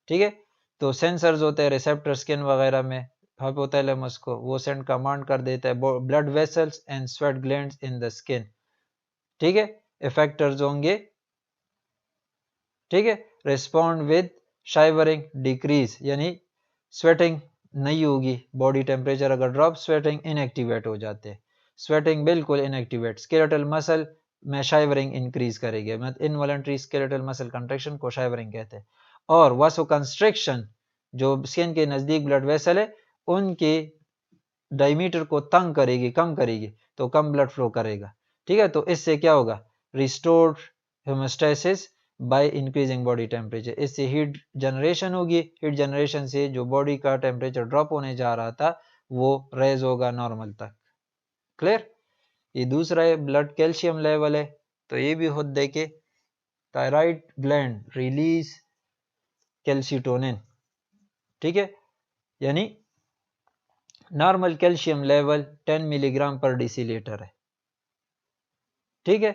ठीक है, तो सेंसर्स होते हैं रिसेप्टर स्किन वगैरह में, हाइपोथैलेमस को, वो सेंड कमांड कर देता है blood vessels and sweat glands in the skin. ठीक है, इफेक्टर्स होंगे। ठीक है, रिस्पॉन्ड विद शाइवरिंग डिक्रीज, यानी स्वेटिंग नहीं होगी, बॉडी टेम्परेचर अगर ड्रॉप स्वेटिंग इनएक्टिवेट हो जाते हैं, स्वेटिंग बिल्कुल इनएक्टिवेट। स्केलेटल मसल में शाइवरिंग इंक्रीज करेगी, मतलब इनवॉलंटरी स्केलेटल मसल कंट्रैक्शन को शाइवरिंग कहते हैं। और वासो कंस्ट्रिक्शन, जो स्किन के नजदीक ब्लड वेसल है उनके डायमीटर को तंग करेगी, कम करेगी, तो कम ब्लड फ्लो करेगा। ठीक है, तो इससे क्या होगा? Restored homeostasis by increasing body temperature, इससे हीट जनरेशन होगी, हीट जनरेशन से जो बॉडी का टेम्परेचर ड्रॉप होने जा रहा था वो रेज होगा नॉर्मल तक। क्लियर? ये दूसरा है ब्लड कैल्शियम लेवल है, तो ये भी खुद देखे, थायराइड ग्लैंड रिलीज कैल्सिटोनिन। ठीक है, यानी नॉर्मल कैल्शियम लेवल 10 मिलीग्राम पर डेसीलीटर है। ठीक है,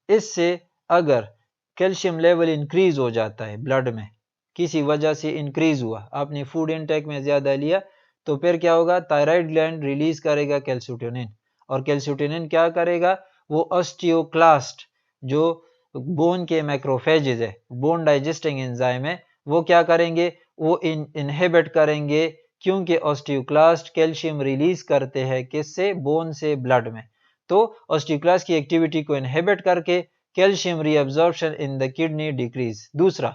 इससे अगर कैल्शियम लेवल इंक्रीज हो जाता है ब्लड में, किसी वजह से इंक्रीज हुआ, आपने फूड इनटेक में ज्यादा लिया, तो फिर क्या होगा? थायराइड ग्लैंड रिलीज करेगा कैल्सिटोनिन, और कैल्सिटोनिन क्या करेगा? वो ऑस्टियोक्लास्ट जो बोन के मैक्रोफेजेस है, बोन डाइजेस्टिंग एंजाइम है, वो क्या करेंगे? वो इनहिबिट करेंगे, क्योंकि ऑस्टियोक्लास्ट कैल्शियम रिलीज करते हैं किससे? बोन से ब्लड में। तो ऑस्टियोक्लास्ट की एक्टिविटी को इनहिबिट करके calcium reabsorption in the kidney decrease. दूसरा,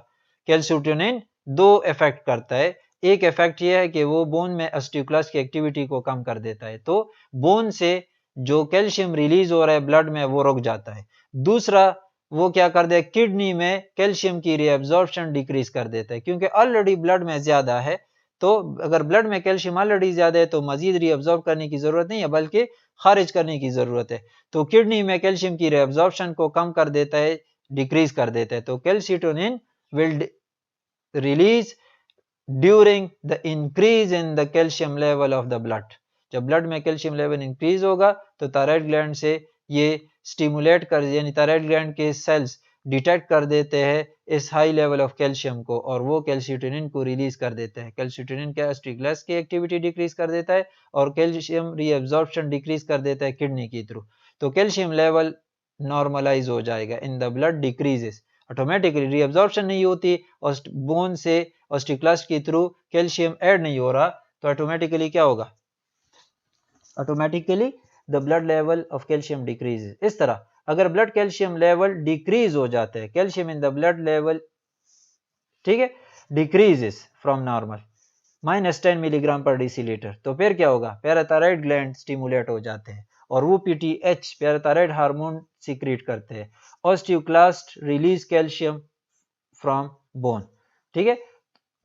कैल्सिटोनिन दो इफेक्ट करता है, एक इफेक्ट यह है कि वो बोन में ऑस्टियोक्लास्ट की एक्टिविटी को कम कर देता है, तो बोन से जो कैल्शियम रिलीज हो रहा है ब्लड में वो रुक जाता है। दूसरा, वो क्या कर दे? किडनी में कैल्शियम की रीअब्जॉर्प्शन डिक्रीज कर देता है, क्योंकि ऑलरेडी ब्लड में ज्यादा है, तो अगर ब्लड में कैल्शियम ऑलरेडी ज्यादा है तो मजीद रीअब्जॉर्ब करने की जरूरत नहीं है, बल्कि खारिज करने की जरूरत है। तो किडनी में कैल्शियम की रीअब्जॉर्प्शन को कम कर देता है, डिक्रीज कर देता है, तो calcitonin will release during the increase in the calcium level of the blood. जब ब्लड में कैल्शियम लेवल इंक्रीज होगा तो थायराइड ग्लैंड से ये स्टिमुलेट कर, यानी थायराइड ग्लैंड के सेल्स डिटेक्ट कर देते हैं इस हाई लेवल ऑफ कैल्शियम को, और वो कैल्सिटोनिन को रिलीज कर देते हैं। कैल्सिटोनिन क्या? ऑस्टियोक्लास्ट की एक्टिविटी डिक्रीज कर देता है और कैल्शियम रीअब्जॉर्प्शन डिक्रीज कर देता है किडनी के थ्रू, तो कैल्शियम लेवल नॉर्मलाइज हो जाएगा इन the blood decreases, automatically reabsorption नहीं होती, और बोन से ऑस्टियोक्लास्ट के थ्रू कैल्शियम ऐड नहीं हो रहा, तो ऑटोमेटिकली क्या होगा? Automatically the blood level of calcium decreases. इस तरह अगर ब्लड कैल्शियम लेवल डिक्रीज हो जाता है, calcium in the blood level, ठीक है, डिक्रीजेस फ्रॉम नॉर्मल -10 मिलीग्राम पर डेसीलीटर, तो फिर क्या होगा? पैराथायराइड ग्लैंड स्टिमुलेट हो जाते हैं और वो पीटीएच पैराथायराइड हार्मोन सीक्रेट करते हैं, osteoclast release calcium from bone. ठीक है,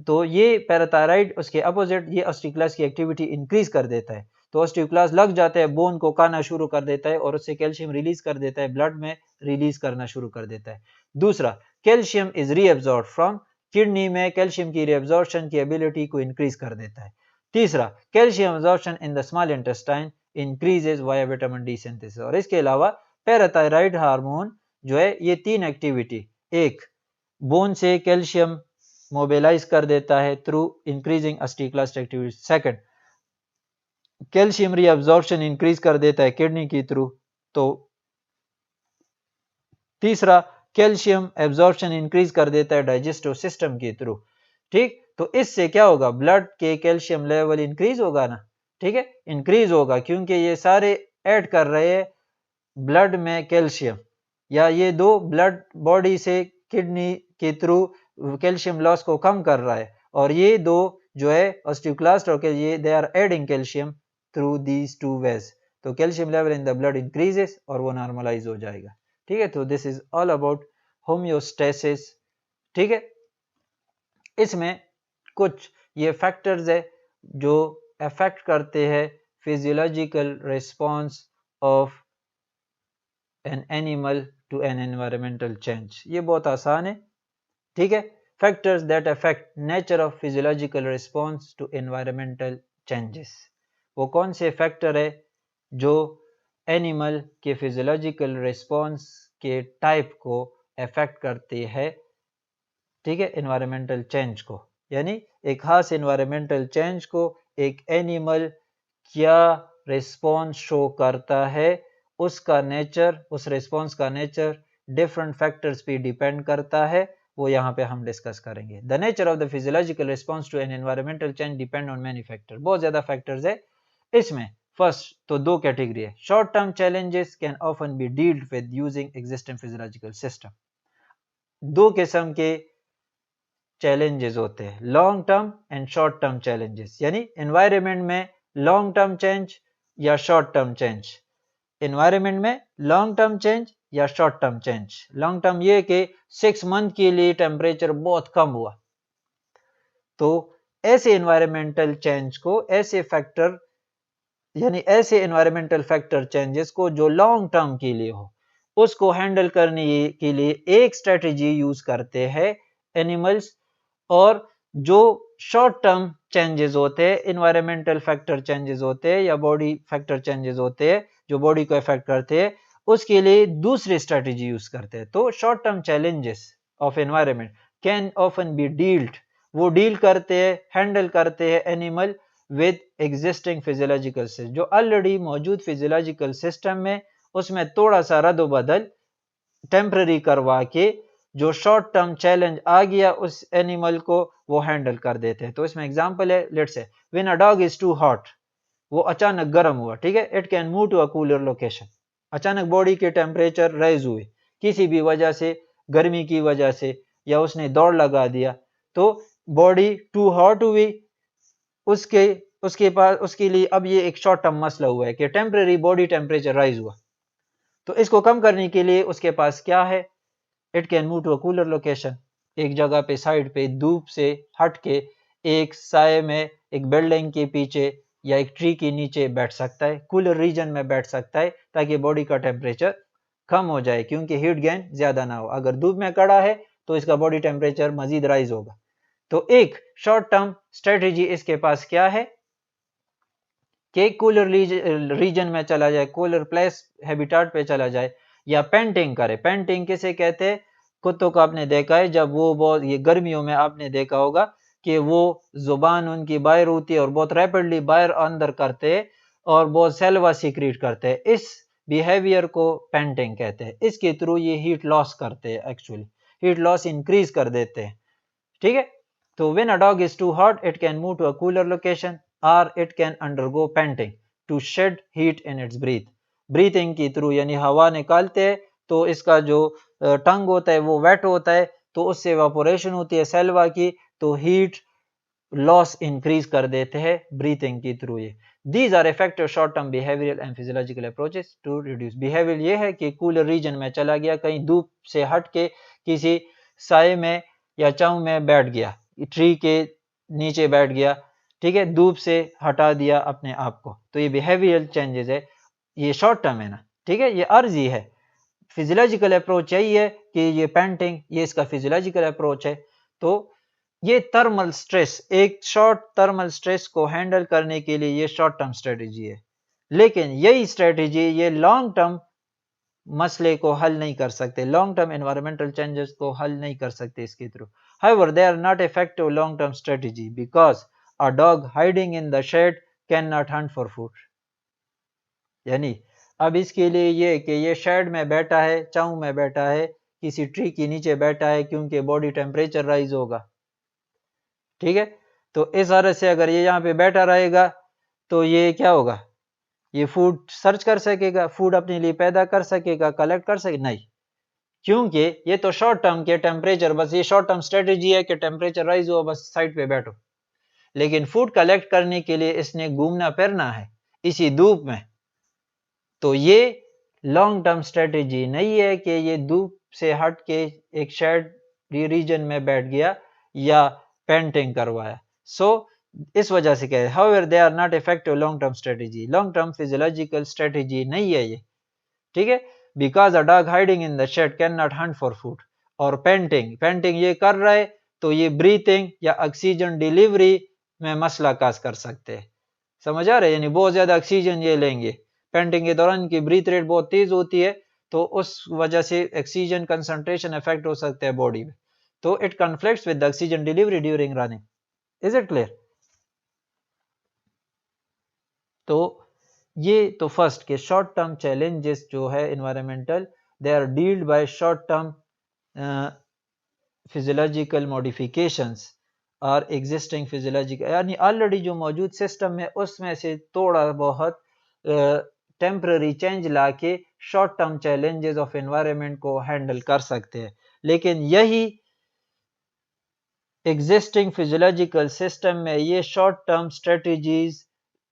तो ये पैराथायराइड उसके अपोजिट ये ऑस्टियोक्लास्ट की एक्टिविटी इंक्रीज कर देता है, तो ऑस्टियोक्लास्ट लग जाता है, बोन को खाना शुरू कर देता है और उससे कैल्शियम रिलीज कर देता है, ब्लड में रिलीज करना शुरू कर देता है। दूसरा, calcium is reabsorbed from kidney में कैल्शियम की रीअब्सॉर्प्शन की एबिलिटी को इंक्रीज कर देता है। तीसरा, calcium absorption in the small intestine increases via vitamin D synthesis. और इसके अलावा पैराथायराइड हार्मोन जो है ये तीन एक्टिविटी, एक बोन से कैल्शियम मोबिलाइज कर देता है through increasing osteoclast activity, second calcium reabsorption increase कर देता है किडनी के थ्रू, तो तीसरा कैल्शियम एब्जॉर्प्शन इंक्रीज कर देता है डाइजेस्टिव सिस्टम के थ्रू। ठीक, तो इससे क्या होगा? ब्लड के कैल्शियम लेवल इंक्रीज होगा ना, ठीक है, इंक्रीज होगा, क्योंकि ये सारे ऐड कर रहे हैं ब्लड में कैल्शियम, या ये दो ब्लड बॉडी से किडनी के थ्रू कैल्शियम लॉस को कम कर रहा है, और ये दो जो है ऑस्टियोक्लास्ट और ये they are adding calcium through these two ways, तो calcium level in the blood increases और वो नॉर्मलाइज हो जाएगा। ठीक है, तो this is all about homeostasis. ठीक है, इसमें कुछ ये फैक्टर्स है जो अफेक्ट करते हैं physiological response of an animal to an environmental change. ये बहुत आसान है। ठीक है, factors that affect nature of physiological response to environmental changes. वो कौन से फैक्टर है जो एनिमल के फिजियोलॉजिकल रिस्पॉन्स के टाइप को अफेक्ट करते हैं। ठीक है, एनवायरमेंटल चेंज को, यानी एक खास एनवायरमेंटल चेंज को एक एनिमल क्या रिस्पॉन्स शो करता है, उसका नेचर, उस रिस्पॉन्स का नेचर डिफरेंट फैक्टर्स पे डिपेंड करता है। वो यहाँ पे हम डिस्कस करेंगे। The nature of the physiological response to an environmental change depend on many factor. बहुत ज्यादा फैक्टर्स है इसमें। फर्स्ट तो दो कैटेगरी है। Short term challenges can often B dealt with using existing physiological system. दो किस्म के चैलेंजेस होते हैं, long term and short term challenges, यानी एनवायरनमेंट में लॉन्ग टर्म चेंज या शॉर्ट टर्म चेंज। एनवायरनमेंट में लॉन्ग टर्म चेंज या short term change. Long term ये कि 6 मंथ के लिए टेम्परेचर बहुत कम हुआ, तो ऐसे एनवायरमेंटल चेंज को, ऐसे फैक्टर यानी ऐसे एनवायरमेंटल फैक्टर चेंजेस को जो लॉन्ग टर्म के लिए हो, उसको हैंडल करने के लिए एक स्ट्रेटेजी यूज करते हैं एनिमल्स। और जो शॉर्ट टर्म चेंजेस होते हैं, एनवायरमेंटल फैक्टर चेंजेस होते हैं या बॉडी फैक्टर चेंजेस होते हैं जो बॉडी को इफेक्ट करते हैं, उसके लिए दूसरी स्ट्रेटेजी यूज करते हैं। तो short term challenges of environment can often B dealt, वो डील करते हैं, हैंडल करते हैं animal with existing physiological system, जो ऑलरेडी मौजूद फिजियोलॉजिकल सिस्टम में, उसमें थोड़ा सा रद्द-बदल टेम्पररी करवा के जो शॉर्ट टर्म चैलेंज आ गया उस एनिमल को वो हैंडल कर देते हैं। तो इसमें एग्जांपल है, let's say when a dog is too hot, वो अचानक गर्म हुआ। ठीक है, it can move to a cooler location. अचानक बॉडी के टेम्परेचर राइज हुए किसी भी वजह से, गर्मी की वजह से, या उसने दौड़ लगा दिया, तो बॉडी टू हॉट हुई, उसके उसके पास उसके लिए अब ये एक शॉर्ट टर्म मसला हुआ है कि टेम्पररी बॉडी टेम्परेचर राइज हुआ। तो इसको कम करने के लिए उसके पास क्या है, it can move to a cooler location. एक जगह पे साइड पे धूप से हट के एक साए में, एक बिल्डिंग के पीछे या एक ट्री के नीचे बैठ सकता है, कूलर रीजन में बैठ सकता है, ताकि बॉडी का टेम्परेचर कम हो जाए, क्योंकि हीट गेन ज्यादा ना हो। अगर धूप में खड़ा है तो इसका बॉडी टेम्परेचर मजीद राइज होगा। तो एक शॉर्ट टर्म स्ट्रेटेजी इसके पास क्या है कि कूलर रीजन में चला जाए, कूलर प्लेस हैबिटाट पे चला जाए, या पेंटिंग करे। पेंटिंग किसे कहते हैं, कुत्तों को आपने देखा है जब वो बहुत, ये गर्मियों में आपने देखा होगा कि वो जुबान उनकी बाहर होती है और बहुत रैपिडली बाहर अंदर करते हैं और बहुत सेल्वा सीक्रेट करते हैं। इस बिहेवियर को पेंटिंग कहते हैं। इसके थ्रू ये हीट लॉस करते हैं, एक्चुअली हीट लॉस इंक्रीज कर देते हैं। ठीक है, तो when a dog is too hot it can move to a cooler location or it can undergo panting to shed heat in its breath. Breathing के through, यानी हवा निकालते हैं तो इसका जो टंग होता है वो वेट होता है, तो उससे एवापोरेशन होती है सेल्वा की, तो हीट लॉस इंक्रीज कर देते हैं ब्रीथिंग के थ्रू। ये these are effective short term behavioural and physiological approaches to reduce. Behaviour ये है कि कूलर रीजन में चला गया, कहीं धूप से हट के किसी साए में या छांव में बैठ गया, ट्री के नीचे बैठ गया, ठीक है, धूप से हटा दिया अपने आप को, तो ये बिहेवियरल चेंजेस है, ये शॉर्ट टर्म है ना। ठीक है, ये अर्जी है। फिजियोलॉजिकल अप्रोच यही है कि ये पेंटिंग, ये इसका फिजियोलॉजिकल अप्रोच है। तो ये थर्मल स्ट्रेस, एक शॉर्ट थर्मल स्ट्रेस को हैंडल करने के लिए ये शॉर्ट टर्म स्ट्रेटेजी है, लेकिन यही स्ट्रेटेजी ये लॉन्ग टर्म मसले को हल नहीं कर सकते, लॉन्ग टर्म एनवायरमेंटल चेंजेस को हल नहीं कर सकते इसके through. However they are not effective long term strategy because A dog hiding in the shade cannot hunt for food. यानी अब इसके लिए ये कि ये शेड में बैठा है, छांव में बैठा है, किसी ट्री के नीचे बैठा है, क्योंकि बॉडी टेम्परेचर राइज होगा। ठीक है, तो इस तरह से अगर ये यहाँ पे बैठा रहेगा तो ये क्या होगा, ये फूड सर्च कर सकेगा, फूड अपने लिए पैदा कर सकेगा, कलेक्ट कर सकेगा नहीं, क्योंकि ये तो शॉर्ट टर्म के टेम्परेचर, बस ये शॉर्ट टर्म स्ट्रेटेजी है कि टेम्परेचर राइज हो, बस साइड पे बैठो। लेकिन फूड कलेक्ट करने के लिए इसने घूमना फिरना है इसी धूप में। तो ये लॉन्ग टर्म स्ट्रेटेजी नहीं है कि ये धूप से हट के एक शेड रीजन में बैठ गया या पेंटिंग करवाया। सो इस वजह से कहे however they are not effective long term strategy, long term physiological strategy नहीं है ये, ठीक है। Because a dog hiding in the shade can not hunt for food. और पेंटिंग ये कर रहा है तो ये ब्रीथिंग या ऑक्सीजन डिलीवरी में मसला काज कर सकते हैं, समझ आ रहे हैं, यानी बहुत ज्यादा ऑक्सीजन ये लेंगे पेंटिंग के दौरान, इनकी ब्रीथ रेट बहुत तेज होती है तो उस वजह से ऑक्सीजन कंसंट्रेशन इफेक्ट हो सकता है बॉडी में, तो it conflicts with oxygen delivery during running. Is it clear? तो ये तो फर्स्ट के शॉर्ट टर्म चैलेंजेस जो है environmental, they are dealt by short term physiological modifications और एग्जिस्टिंग फिजियोलॉजिकल, यानी ऑलरेडी जो मौजूद सिस्टम है उसमें से थोड़ा बहुत टेम्पररी चेंज लाके short term challenges of environment को हैंडल कर सकते हैं। लेकिन यही एग्जिस्टिंग फिजियोलॉजिकल सिस्टम में ये short term strategies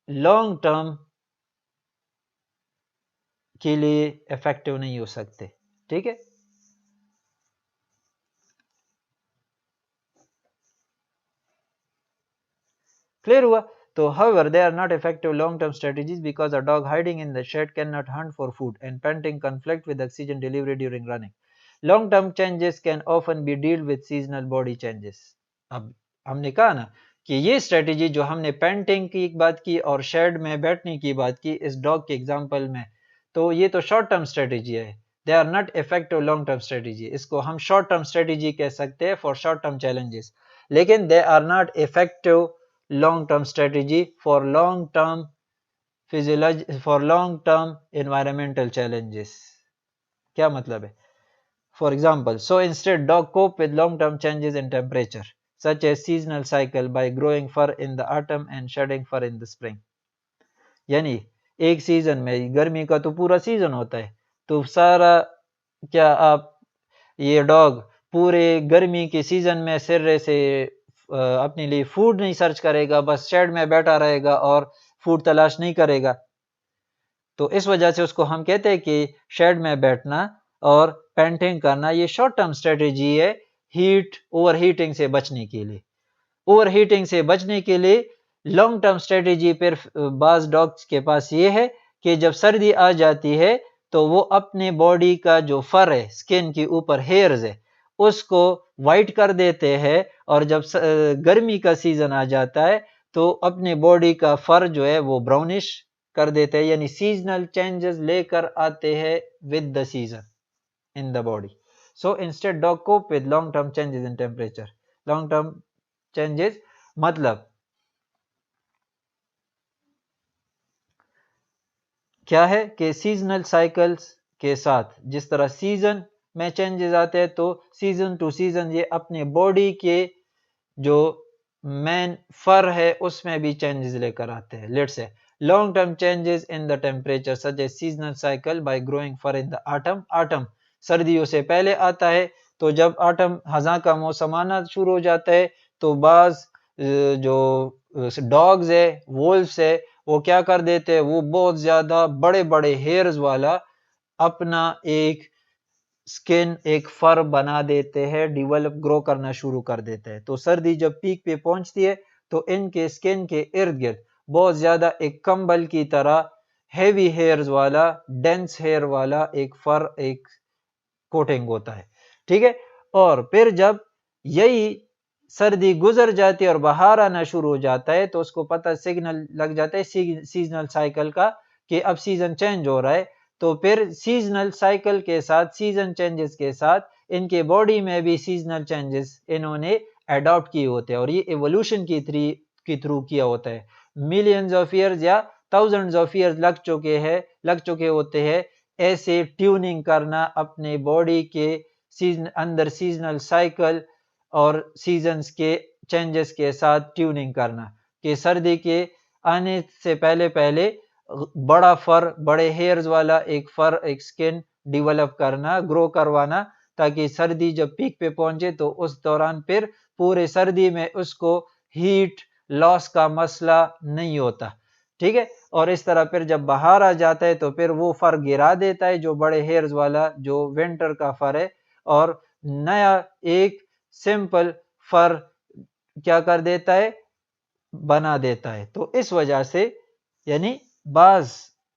long term के लिए इफेक्टिव नहीं हो सकते, ठीक है। क्लियर हुआ? तो however they are not effective long term strategies because a dog hiding in the shed cannot hunt for food and panting conflict with oxygen delivery during running. Long term changes can often be dealt with seasonal body changes. अब हमने कहा ना कि ये strategy जो हमने painting की बात की और शेड में बैठने की बात की इस डॉग के एग्जांपल में, तो ये तो शॉर्ट टर्म स्ट्रेटेजी है, they are not effective long term strategy. इसको हम शॉर्ट टर्म स्ट्रेटेजी कह सकते हैं फॉर शॉर्ट टर्म चैलेंजेस, लेकिन they are not effective long term strategy for long term physiology for long term environmental challenges। क्या मतलब है? For example, so instead dog cope with long term changes in temperature such as seasonal cycle by growing fur in the autumn and shedding fur in the spring। यानी एक season में, गर्मी का तो पूरा सीजन होता है, तो सारा क्या आप ये डॉग पूरे गर्मी के सीजन में सिर्रे से अपने लिए फूड नहीं सर्च करेगा, बस शेड में बैठा रहेगा और फूड तलाश नहीं करेगा। तो इस वजह से उसको हम कहते हैं कि शेड में बैठना और पेंटिंग करना ये शॉर्ट टर्म स्ट्रेटेजी है ओवर हीटिंग से बचने के लिए। ओवर हीटिंग से बचने के लिए लॉन्ग टर्म स्ट्रेटेजी फिर बाज डॉग्स के पास ये है कि जब सर्दी आ जाती है तो वो अपने बॉडी का जो फर है, स्किन के ऊपर हेयर्स है, उसको वाइट कर देते हैं, और जब गर्मी का सीजन आ जाता है तो अपने बॉडी का फर जो है वो ब्राउनिश कर देते हैं, यानी सीजनल चेंजेस लेकर आते हैं with the season in the body. So instead dog cope with long term changes in temperature. Long term changes मतलब क्या है कि सीजनल साइकिल्स के साथ जिस तरह सीजन में चेंजेस आते हैं तो सीजन टू सीजन ये अपने बॉडी के जो मेन फर है उसमें भी चेंजेस लेकर आते हैं। Let's say long term changes in the temperature such as seasonal cycle by growing fur in the autumn. Autumn सर्दियों से पहले आता है, तो जब ऑटम हज़ां का मौसम आना शुरू हो जाता है तो बाज जो डॉग्स है, वोल्व्स है, वो क्या कर देते हैं, वो बहुत ज्यादा बड़े बड़े हेयर्स वाला अपना एक स्किन, एक फर बना देते हैं, डेवलप ग्रो करना शुरू कर देते हैं। तो सर्दी जब पीक पे पहुंचती है तो इनके स्किन के इर्द गिर्द बहुत ज्यादा एक कंबल की तरह हेवी हेयर्स वाला, डेंस हेयर वाला एक फर, एक कोटिंग होता है, ठीक है। और फिर जब यही सर्दी गुजर जाती है और बाहर आना शुरू हो जाता है तो उसको पता सिग्नल लग जाता है सीजनल साइकिल का कि अब सीजन चेंज हो रहा है। तो फिर सीजनल साइकिल के साथ, सीजन चेंजेस के साथ इनके बॉडी में भी सीजनल चेंजेस इन्होंने अडॉप्ट किए होते हैं, और ये एवोल्यूशन की थ्रू किया होता है। मिलियंस ऑफ ईयर्स या थाउजेंड्स ऑफ ईयर्स लग चुके होते हैं ऐसे ट्यूनिंग करना अपने बॉडी के अंदर सीजनल साइकिल और सीजन्स के चेंजेस के साथ ट्यूनिंग करना, कि सर्दी के आने से पहले पहले बड़ा फर, बड़े हेयर्स वाला एक फर, एक स्किन डेवलप करना, ग्रो करवाना, ताकि सर्दी जब पीक पे पहुंचे तो उस दौरान फिर पूरे सर्दी में उसको हीट लॉस का मसला नहीं होता, ठीक है। और इस तरह फिर जब बाहर आ जाता है तो फिर वो फर गिरा देता है जो बड़े हेयर्स वाला जो विंटर का फर है, और नया एक सिंपल फर क्या कर देता है, बना देता है। तो इस वजह से यानी बाज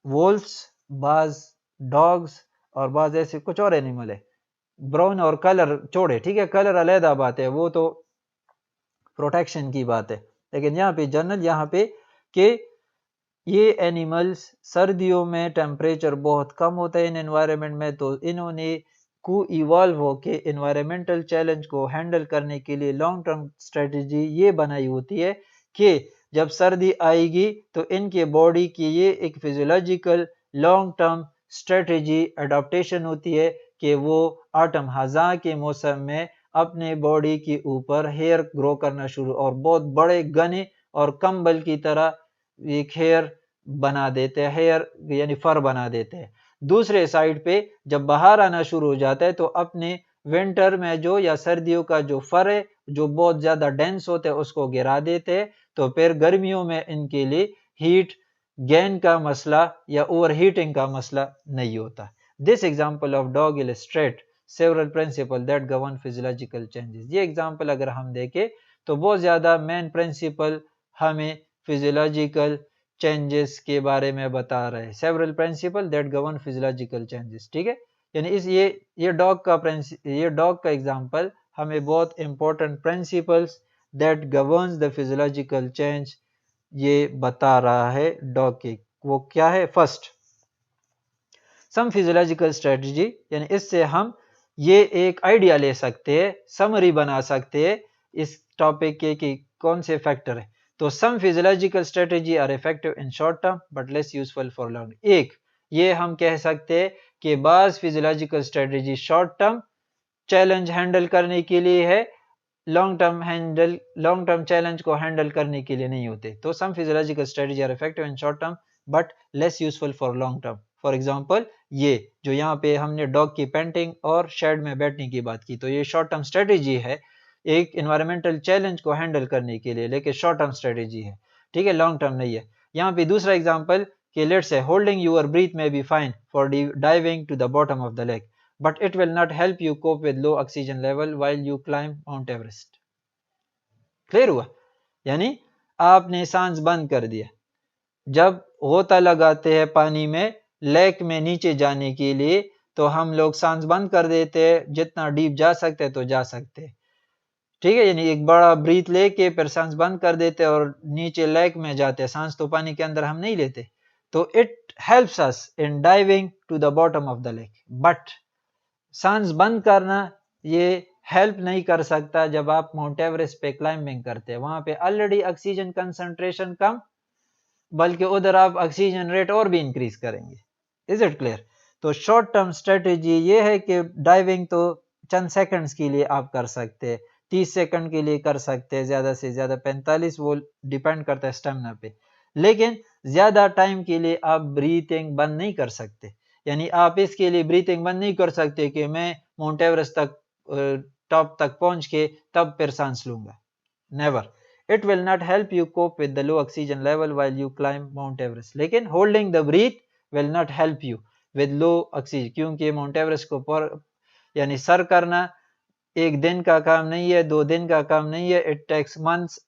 वोल्स, बाज डॉग्स और बाज ऐसे कुछ और एनिमल है, ब्राउन और कलर छोड़े, ठीक है, कलर अलहदा बात है, वो तो प्रोटेक्शन की बात है। लेकिन यहाँ पे जनरल यहाँ पे कि ये एनिमल्स सर्दियों में टेम्परेचर बहुत कम होता है इन एनवायरनमेंट में, तो इन्होंने को इवॉल्व होके एनवायरमेंटल चैलेंज को हैंडल करने के लिए लॉन्ग टर्म स्ट्रेटजी ये बनाई होती है कि जब सर्दी आएगी तो इनके बॉडी की ये एक physiological long term strategy adaptation होती है कि वो ऑटम हज़ा के मौसम में अपने बॉडी के ऊपर हेयर ग्रो करना शुरू, और बहुत बड़े घने और कंबल की तरह एक हेयर बना देते हैं, हेयर यानी फर बना देते हैं। दूसरे साइड पे जब बाहर आना शुरू हो जाता है तो अपने विंटर में जो या सर्दियों का जो फर है जो बहुत ज्यादा डेंस होते हैं उसको गिरा देते हैं, तो फिर गर्मियों में इनके लिए हीट गेन का मसला या ओवर हीटिंग का मसला नहीं होता। This example of dog illustrate several principal that govern physiological changes. ये एग्जाम्पल अगर हम देखें तो बहुत ज्यादा मेन प्रिंसिपल हमें फिजियोलॉजिकल चेंजेस के बारे में बता रहे हैं, several principal that govern physiological changes, ठीक है। यानी इस ये डॉग का एग्जांपल हमें बहुत important principles that governs the physiological change ये बता रहा है डॉग के। वो क्या है? फर्स्ट सम फिजियोलॉजिकल स्ट्रेटजी, यानी इससे हम ये एक आइडिया ले सकते हैं, समरी बना सकते हैं इस टॉपिक के कि कौन से फैक्टर है। तो some physiological strategy are effective in short term but less useful for long. एक ये हम कह सकते हैं कि बाज physiological strategy short term challenge handle करने के लिए है, लॉन्ग टर्म चैलेंज को हैंडल करने के लिए नहीं होते। तो some physiological strategy are effective in short term but less useful for long term. For example ये जो यहाँ पे हमने डॉग की पेंटिंग और शेड में बैठने की बात की, तो ये शॉर्ट टर्म स्ट्रेटजी है एक एनवायरमेंटल चैलेंज को हैंडल करने के लिए, लेकिन शॉर्ट टर्म स्ट्रेटजी है, ठीक है, लॉन्ग टर्म नहीं है। यहाँ पे दूसरा एग्जांपल कि let's say holding your breath may be fine for diving to the bottom of the lake but it will not help you cope with low oxygen level while you climb Mount Everest. Clear हुआ? यानी आपने सांस बंद कर दिया, जब गोता लगाते हैं पानी में लेक में नीचे जाने के लिए तो हम लोग सांस बंद कर देते हैं, जितना डीप जा सकते हैं तो जा सकते हैं, ठीक है। यानी एक बड़ा ब्रीथ लेके फिर सांस बंद कर देते हैं और नीचे लेक में जाते हैं, सांस तो पानी के अंदर हम नहीं लेते। तो it helps us in diving to the bottom of the lake, but सांस बंद करना ये हेल्प नहीं कर सकता जब आप माउंट एवरेस्ट पे क्लाइंबिंग करते हैं, वहां पे ऑलरेडी ऑक्सीजन कंसंट्रेशन कम, बल्कि उधर आप ऑक्सीजन रेट और भी इंक्रीज करेंगे। Is it clear? तो शॉर्ट टर्म स्ट्रेटेजी ये है कि डाइविंग तो चंद सेकंड्स के लिए आप कर सकते हैं, 30 सेकंड के लिए कर सकते हैं, ज्यादा से ज्यादा 45, वो डिपेंड करता है स्टेमिना पे, लेकिन ज्यादा टाइम के लिए आप ब्रीथिंग बंद नहीं कर सकते। यानी आप इसके लिए ब्रीथिंग बंद नहीं कर सकते कि मैं माउंट एवरेस्ट तक टॉप तक पहुंच के तब फिर सांस लूंगा, never. It will not help you cope with the low oxygen level while you climb Mount Everest. लेकिन holding the breath will not help you with low oxygen, क्योंकि माउंट एवरेस्ट को यानी सर करना एक दिन का काम नहीं है, 2 दिन का काम नहीं है, इट टेक्स मंथ्स,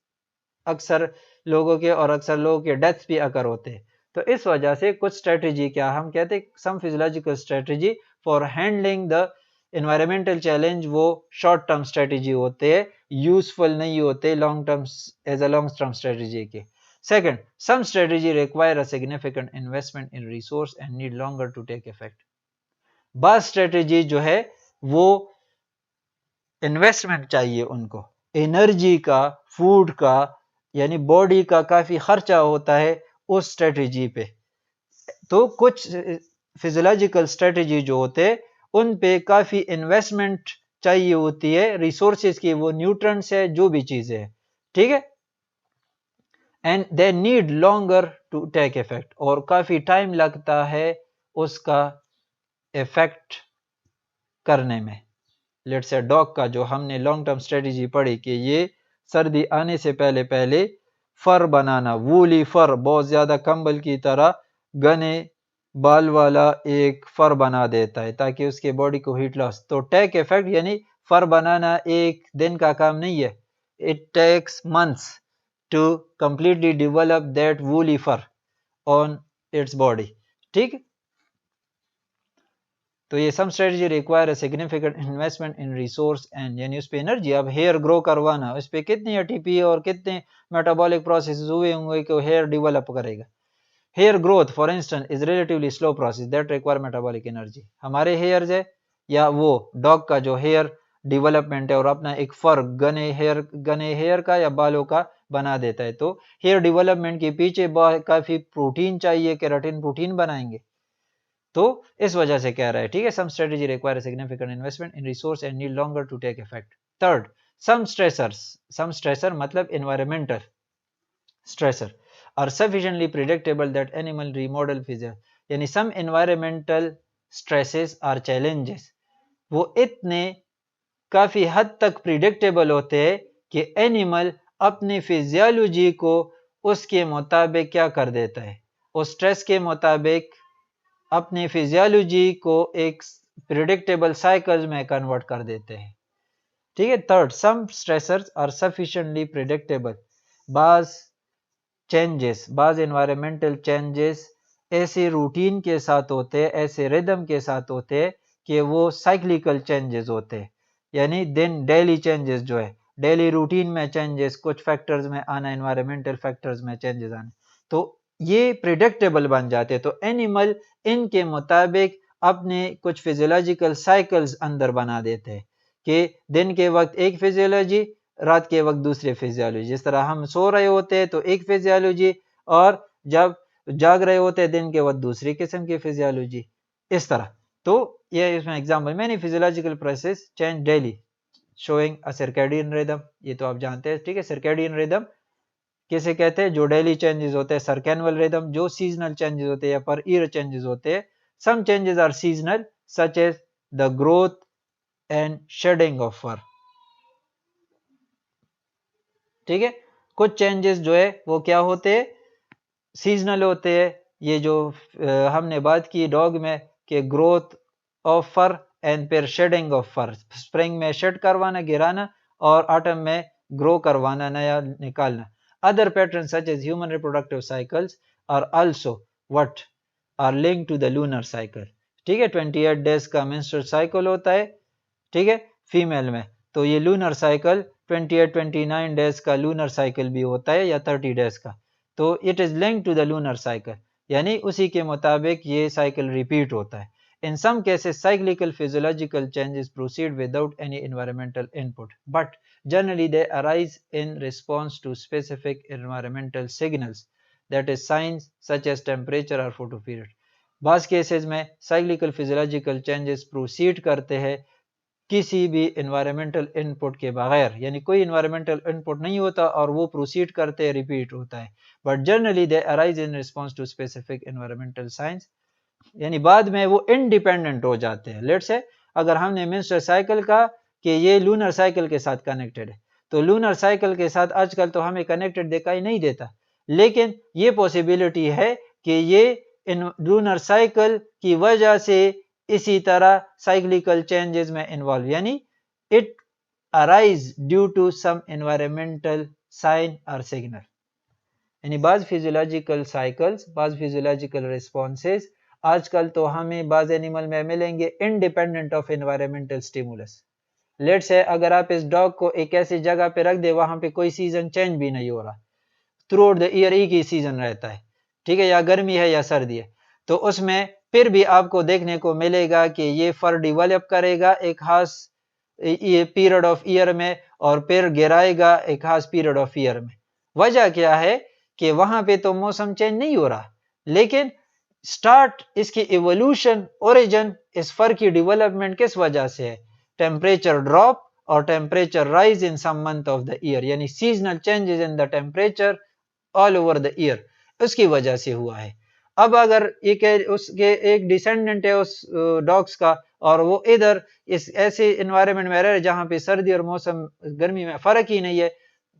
अक्सर लोगों के और अक्सर लोगों के डेथ्स भी अकर होते हैं। तो इस वजह से कुछ स्ट्रेटजी क्या हम कहते हैं some physiological strategy for handling the environmental challenge, वो शॉर्ट टर्म स्ट्रेटजी होते हैं, यूजफुल नहीं होते long term as a long term strategy के। Second, some strategy require a significant investment in resource and need longer to take effect. बस strategy जो है वो इन्वेस्टमेंट चाहिए उनको, एनर्जी का, फूड का, यानी बॉडी का काफी खर्चा होता है उस स्ट्रेटजी पे। तो कुछ फिजियोलॉजिकल स्ट्रेटजी जो होते हैं उन पे काफी इन्वेस्टमेंट चाहिए होती है, रिसोर्सेज की, वो न्यूट्रिएंट्स है, जो भी चीजें है, ठीक है, and they need longer to take effect, और काफी टाइम लगता है उसका इफेक्ट करने में। लेट्स से डॉग का जो हमने लॉन्ग टर्म स्ट्रेटजी पढ़ी कि ये सर्दी आने से पहले पहले फर बनाना, वूली फर, बहुत ज्यादा कंबल की तरह घने बाल वाला एक फर बना देता है ताकि उसके बॉडी को हीट लॉस। तो टेक इफेक्ट यानी फर बनाना एक दिन का काम नहीं है, it takes months to completely develop that woolly fur on its body. ठीक, तो ये some strategy require significant investment in resource and, यानी उस पे एनर्जी, अब हेयर ग्रो करवाना, उस पे कितनी एटीपी और कितने मेटाबॉलिक प्रोसेस हुए होंगे कि हेयर डेवलप करेगा। Hair growth for instance is relatively slow process that require metabolic energy. हमारे हेयर है या वो डॉग का जो हेयर डेवलपमेंट है और अपना एक फर घने हेयर का या बालों का बना देता है, तो हेयर डेवलपमेंट के पीछे काफी प्रोटीन चाहिए, केराटिन प्रोटीन बनाएंगे, तो इस वजह से कह रहा है। ठीक है, some strategy require significant investment in resource and need longer to take effect. Third, some stressor मतलब environmental stressor are sufficiently predictable that animal remodel physical, यानी some environmental stresses or challenges, वो इतने काफी हद तक प्रिडिक्टेबल होते हैं कि एनिमल अपनी फिजियोलॉजी को उसके मुताबिक क्या कर देता है, उस स्ट्रेस के मुताबिक अपनी फिजियोलॉजी को एक प्रिडिक्टेबल साइकिल्स में कन्वर्ट कर देते हैं। ठीक है, third, some stressors are sufficiently predictable, बाज चेंजेस, बाज एनवायरमेंटल चेंजेस ऐसे रूटीन के साथ होते हैं, ऐसे रिदम के साथ होते हैं कि वो साइक्लिकल चेंजेस होते हैं, यानी दिन डेली चेंजेस जो है, डेली रूटीन में चेंजेस, कुछ फैक्टर्स में आना, एनवायरमेंटल फैक्टर्स में चेंजेस आना, तो ये प्रिडिक्टेबल बन जाते हैं। तो एनिमल इनके मुताबिक अपने कुछ फिजियोलॉजिकल साइकिल्स अंदर बना देते हैं कि दिन के वक्त एक फिजियोलॉजी, रात के वक्त दूसरी फिजियोलॉजी। जिस तरह हम सो रहे होते हैं तो एक फिजियोलॉजी, और जब जाग रहे होते हैं दिन के वक्त दूसरी किस्म की फिजियोलॉजी, इस तरह। तो ये इसमें example, many physiological process change daily showing a circadian rhythm, ये तो आप जानते हैं। ठीक है, सर्कैडियन रिदम किसे कहते हैं, जो डेली चेंजेस होते हैं। सर्कैनुअल रिदम जो सीजनल चेंजेस होते हैं या पर ईयर चेंजेस होते हैं। Some changes are seasonal such as the growth and shedding of fur. ठीक है, कुछ चेंजेस जो है वो क्या होते हैं, सीजनल होते हैं। ये जो हमने बात की डॉग में कि ग्रोथ ऑफ फर एंड फिर शेडिंग ऑफ फर, स्प्रिंग में शेड करवाना, गिराना, और ऑटम में ग्रो करवाना, नया निकालना। Other pattern such as human reproductive cycles are also what are link to the lunar cycle. ठीक है, 28 डेज का मेंस्ट्रुअल साइकिल होता है, ठीक है, फीमेल में। तो ये लूनर साइकिल 28-29 डेज का लूनर साइकिल भी होता है या 30 डेज का, तो it is link to the lunar cycle, यानी उसी के मुताबिक ये साइकिल रिपीट होता है। In some cases, cyclical physiological changes proceed without any environmental input, but generally they arise in response to specific environmental signals, that is signs such as temperature or photoperiod. बास cases में cyclical physiological changes proceed करते हैं किसी भी environmental input के बगैर, यानी कोई environmental input नहीं होता और वो proceed करते हैं, repeat होता है, but generally they arise in response to specific environmental signs, यानी बाद में वो इंडिपेंडेंट हो जाते हैं। लेट्स से अगर हमने मेंस्ट्रुअल साइकिल का कि ये लूनर साइकिल के साथ कनेक्टेड है, तो लूनर साइकिल के साथ आजकल तो हमें कनेक्टेड दिखाई नहीं देता, लेकिन ये पॉसिबिलिटी है कि ये इन लूनर साइकिल की वजह से इसी तरह साइक्लिकल चेंजेस में इन्वॉल्व, यानी it arise due to some environmental sign और सिग्नल, यानी बाज फिजियोलॉजिकल साइकिल्स, बाज फिजियोलॉजिकल रिस्पॉन्सेज आजकल तो हमें बाज एनिमल में मिलेंगे independent of environmental stimulus. Let say अगर आप इस डॉग को एक ऐसी जगह पे रख दे वहां पे कोई सीजन चेंज भी नहीं हो रहा, थ्रू आउट द ईयर एक ही सीजन रहता है, ठीक है, या गर्मी है या सर्दी है, तो उसमें फिर भी आपको देखने को मिलेगा कि ये फर डिवेलप करेगा एक खास पीरियड ऑफ ईयर में और फिर गिराएगा एक खास पीरियड ऑफ ईयर में। वजह क्या है कि वहां पे तो मौसम चेंज नहीं हो रहा, लेकिन स्टार्ट इसकी इवोल्यूशन, ओरिजिन इस फर की डेवलपमेंट किस वजह से है, टेम्परेचर ड्रॉप और temperature rise in some month of the year, यानी seasonal changes in the temperature all over the year, उसकी वजह से हुआ है। अब अगर एक उसके एक डिसेंडेंट है उस डॉग्स का और वो इधर इस ऐसे एनवायरनमेंट में रह रहे जहां पे सर्दी और मौसम गर्मी में फर्क ही नहीं है,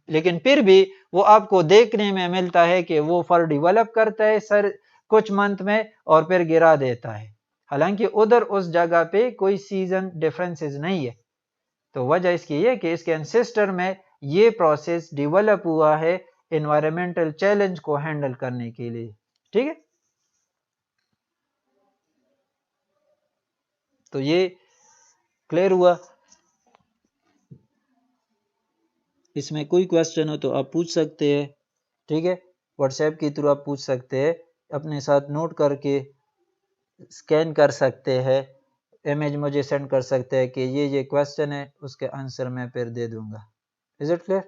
लेकिन फिर भी वो आपको देखने में मिलता है कि वो फल डेवलप करता है सर कुछ मंथ में और फिर गिरा देता है, हालांकि उधर उस जगह पे कोई सीजन डिफरेंसेस नहीं है। तो वजह इसकी ये कि इसके एंसेस्टर में ये प्रोसेस डेवलप हुआ है एनवायरमेंटल चैलेंज को हैंडल करने के लिए। ठीक है, तो ये क्लियर हुआ। इसमें कोई क्वेश्चन हो तो आप पूछ सकते हैं। ठीक है, व्हाट्सएप के थ्रू आप पूछ सकते हैं, अपने साथ नोट करके स्कैन कर सकते हैं, इमेज मुझे सेंड कर सकते हैं कि ये क्वेश्चन है, उसके आंसर मैं फिर दे दूंगा। Is it clear?